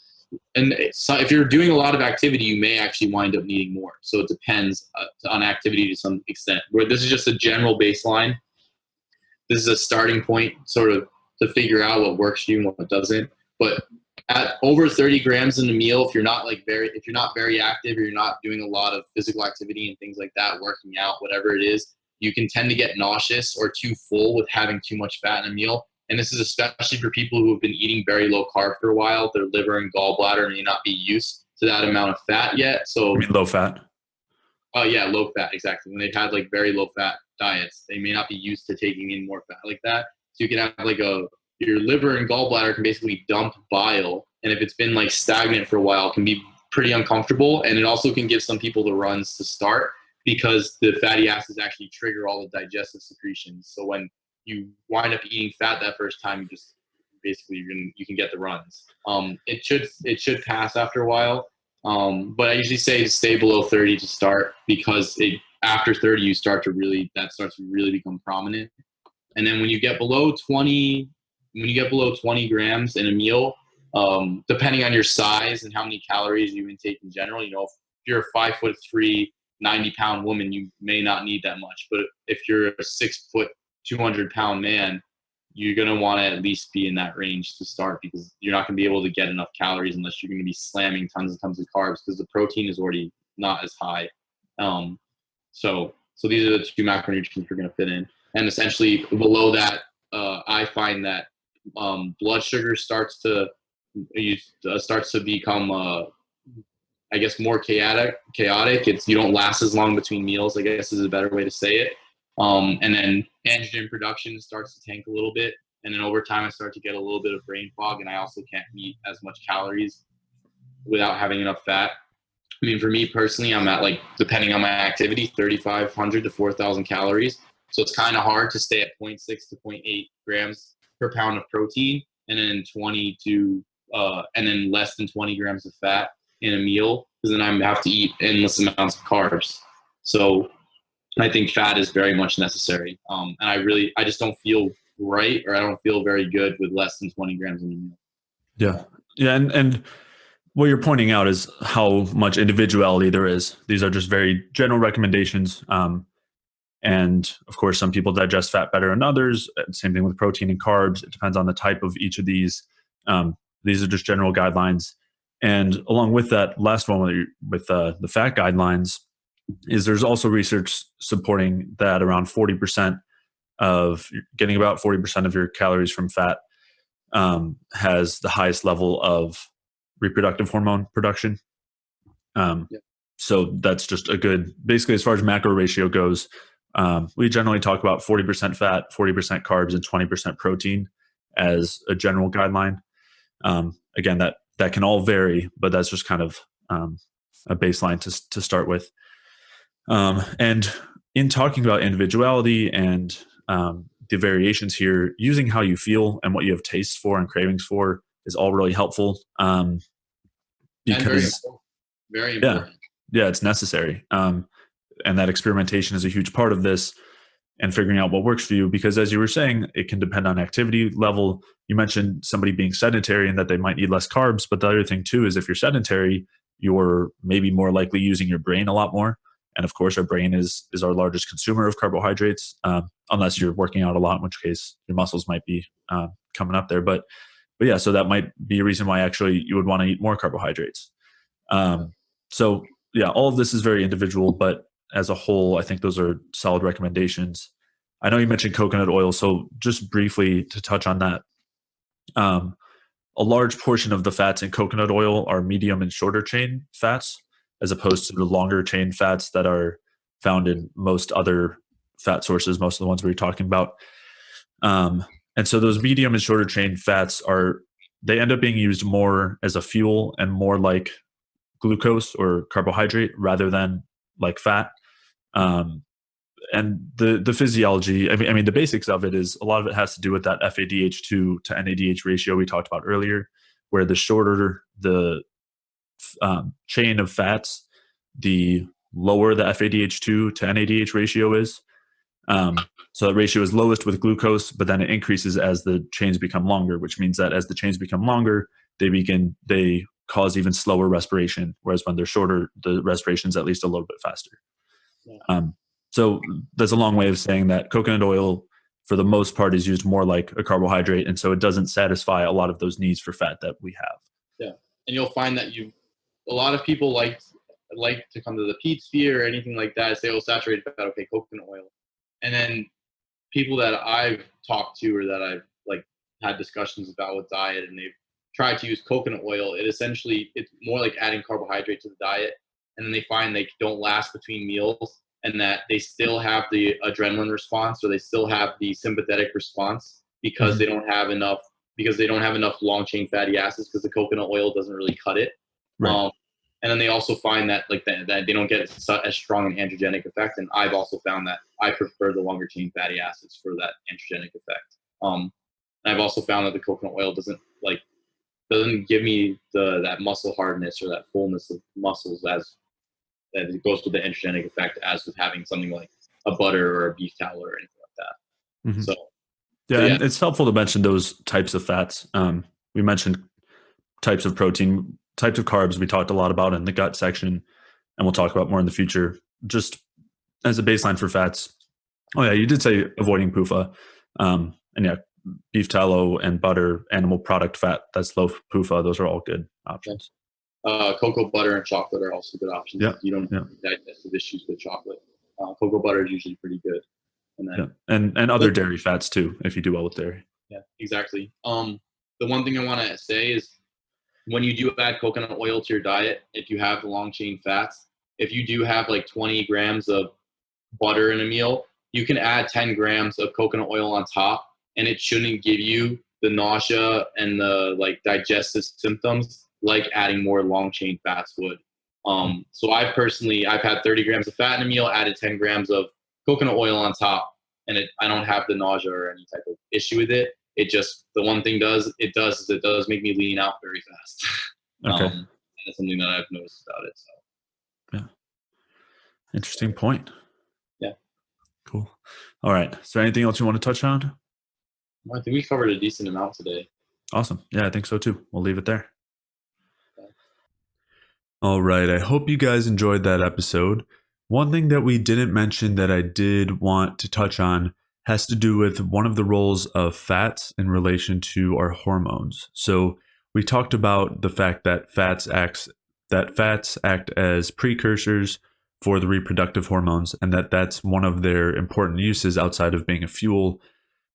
And so if you're doing a lot of activity, you may actually wind up needing more. So it depends on activity to some extent. Where this is just a general baseline. This is a starting point, sort of, to figure out what works for you and what doesn't. But at over 30 grams in a meal, if you're not very active, or you're not doing a lot of physical activity and things like that, working out, whatever it is, you can tend to get nauseous or too full with having too much fat in a meal. And this is especially for people who have been eating very low carb for a while. Their liver and gallbladder may not be used to that amount of fat yet. So I mean, low fat. Oh yeah, low fat, exactly. When they've had like very low fat diets, they may not be used to taking in more fat like that. So you can have like your liver and gallbladder can basically dump bile, and if it's been like stagnant for a while, it can be pretty uncomfortable. And it also can give some people the runs to start, because the fatty acids actually trigger all the digestive secretions. So when you wind up eating fat that first time, you just basically you can get the runs. It should pass after a while. But I usually say to stay below 30 to start, because after 30 that starts to really become prominent. And then when you get below 20 grams in a meal, depending on your size and how many calories you intake in general, if you're a 5'3", 90-pound woman, you may not need that much. But if you're a 6 foot, 200-pound man, you're going to want to at least be in that range to start, because you're not going to be able to get enough calories unless you're going to be slamming tons and tons of carbs, because the protein is already not as high. So these are the two macronutrients we're going to fit in. And essentially below that, I find that blood sugar starts to become, I guess, more chaotic. You don't last as long between meals, I guess is a better way to say it. And then androgen production starts to tank a little bit. And then over time, I start to get a little bit of brain fog, and I also can't eat as much calories without having enough fat. I mean, for me personally, I'm at, like, depending on my activity, 3,500 to 4,000 calories. So it's kind of hard to stay at 0.6 to 0.8 grams per pound of protein, and then and then less than 20 grams of fat in a meal, because then I have to eat endless amounts of carbs. So I think fat is very much necessary. And I just don't feel right, or I don't feel very good with less than 20 grams in a meal. Yeah. Yeah. And what you're pointing out is how much individuality there is. These are just very general recommendations. And of course, some people digest fat better than others. Same thing with protein and carbs. It depends on the type of each of these. These are just general guidelines. And along with that last one with the fat guidelines, is there's also research supporting that around 40% of getting about 40% of your calories from fat has the highest level of reproductive hormone production. Yeah. So that's just a good, basically, as far as macro ratio goes, we generally talk about 40% fat, 40% carbs, and 20% protein as a general guideline. Again, that can all vary, but that's just kind of a baseline to start with. And in talking about individuality and the variations here, using how you feel and what you have tastes for and cravings for is all really helpful. Because very important. Yeah, it's necessary. And that experimentation is a huge part of this, and figuring out what works for you. Because as you were saying, it can depend on activity level. You mentioned somebody being sedentary and that they might need less carbs. But the other thing too is if you're sedentary, you're maybe more likely using your brain a lot more. And of course, our brain is our largest consumer of carbohydrates, unless you're working out a lot, in which case your muscles might be coming up there. But yeah, so that might be a reason why actually you would want to eat more carbohydrates. So yeah, all of this is very individual, but as a whole, I think those are solid recommendations. I know you mentioned coconut oil, so just briefly to touch on that. A large portion of the fats in coconut oil are medium and shorter chain fats, as opposed to the longer chain fats that are found in most other fat sources, most of the ones we're talking about. And so those medium and shorter chain fats they end up being used more as a fuel and more like glucose or carbohydrate rather than like fat. And the physiology, I mean, the basics of it is a lot of it has to do with that FADH2 to NADH ratio we talked about earlier, where the shorter the chain of fats, the lower the FADH2 to NADH ratio is. So the ratio is lowest with glucose, but then it increases as the chains become longer, which means that as the chains become longer, they cause even slower respiration, whereas when they're shorter, the respiration is at least a little bit faster. Yeah. So that's a long way of saying that coconut oil, for the most part, is used more like a carbohydrate, and so it doesn't satisfy a lot of those needs for fat that we have. Yeah, and you'll find that a lot of people like to come to the Pete sphere or anything like that, say, oh, saturated fat, okay, coconut oil. And then people that I've talked to or that I've like had discussions about with diet, and they've tried to use coconut oil, it's more like adding carbohydrate to the diet, and then they find they don't last between meals, and that they still have the adrenaline response, or they still have the sympathetic response because they don't have enough long chain fatty acids, because the coconut oil doesn't really cut it. Right. And then they also find that that they don't get as strong an androgenic effect. And I've also found that I prefer the longer chain fatty acids for that androgenic effect. And I've also found that the coconut oil doesn't give me that muscle hardness or that fullness of muscles as it goes with the androgenic effect as with having something like a butter or a beef tallow or anything like that. Mm-hmm. So yeah, and it's helpful to mention those types of fats. We mentioned types of protein, types of carbs we talked a lot about in the gut section, and we'll talk about more in the future. Just as a baseline for fats. Oh yeah, you did say avoiding PUFA. And yeah, beef tallow and butter, animal product fat that's low PUFA, those are all good options. Cocoa butter and chocolate are also good options. Yeah. You don't have digestive issues with chocolate. Cocoa butter is usually pretty good. And then and other dairy fats too, if you do well with dairy. Yeah, exactly. The one thing I want to say is, when you do add coconut oil to your diet, if you have the long chain fats, if you do have like 20 grams of butter in a meal, you can add 10 grams of coconut oil on top, and it shouldn't give you the nausea and the like digestive symptoms like adding more long chain fats would. So I've had 30 grams of fat in a meal, added 10 grams of coconut oil on top, and I don't have the nausea or any type of issue with it. It just, the one thing it does make me lean out very fast. Okay. That's something that I've noticed about it. So yeah. Interesting point. Yeah. Cool. All right. Is there anything else you want to touch on? I think we covered a decent amount today. Awesome. Yeah, I think so too. We'll leave it there. Okay. All right. I hope you guys enjoyed that episode. One thing that we didn't mention that I did want to touch on has to do with one of the roles of fats in relation to our hormones. So we talked about the fact that fats act as precursors for the reproductive hormones, and that's one of their important uses outside of being a fuel.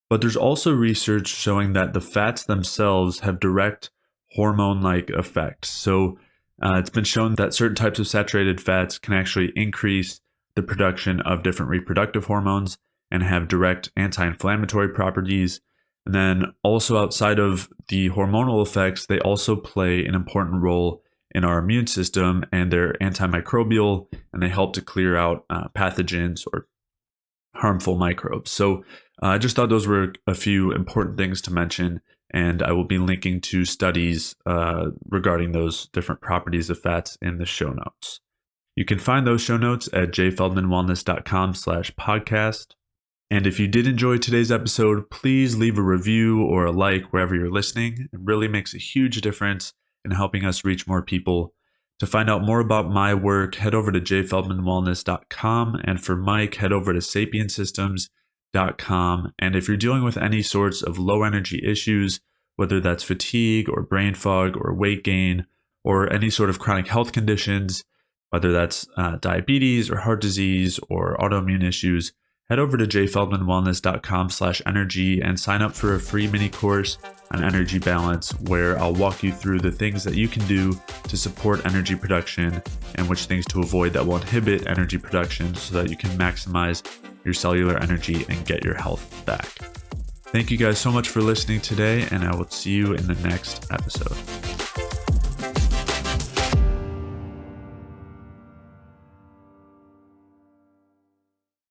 But there's also research showing that the fats themselves have direct hormone-like effects. So it's been shown that certain types of saturated fats can actually increase the production of different reproductive hormones and have direct anti-inflammatory properties. And then also outside of the hormonal effects, they also play an important role in our immune system, and they're antimicrobial, and they help to clear out pathogens or harmful microbes. So I just thought those were a few important things to mention, and I will be linking to studies regarding those different properties of fats in the show notes. You can find those show notes at jfeldmanwellness.com/podcast. And if you did enjoy today's episode, please leave a review or a like wherever you're listening. It really makes a huge difference in helping us reach more people. To find out more about my work, head over to jfeldmanwellness.com. And for Mike, head over to sapiensystems.com. And if you're dealing with any sorts of low energy issues, whether that's fatigue or brain fog or weight gain or any sort of chronic health conditions, whether that's diabetes or heart disease or autoimmune issues, head over to jfeldmanwellness.com/energy and sign up for a free mini course on energy balance, where I'll walk you through the things that you can do to support energy production and which things to avoid that will inhibit energy production so that you can maximize your cellular energy and get your health back. Thank you guys so much for listening today, and I will see you in the next episode.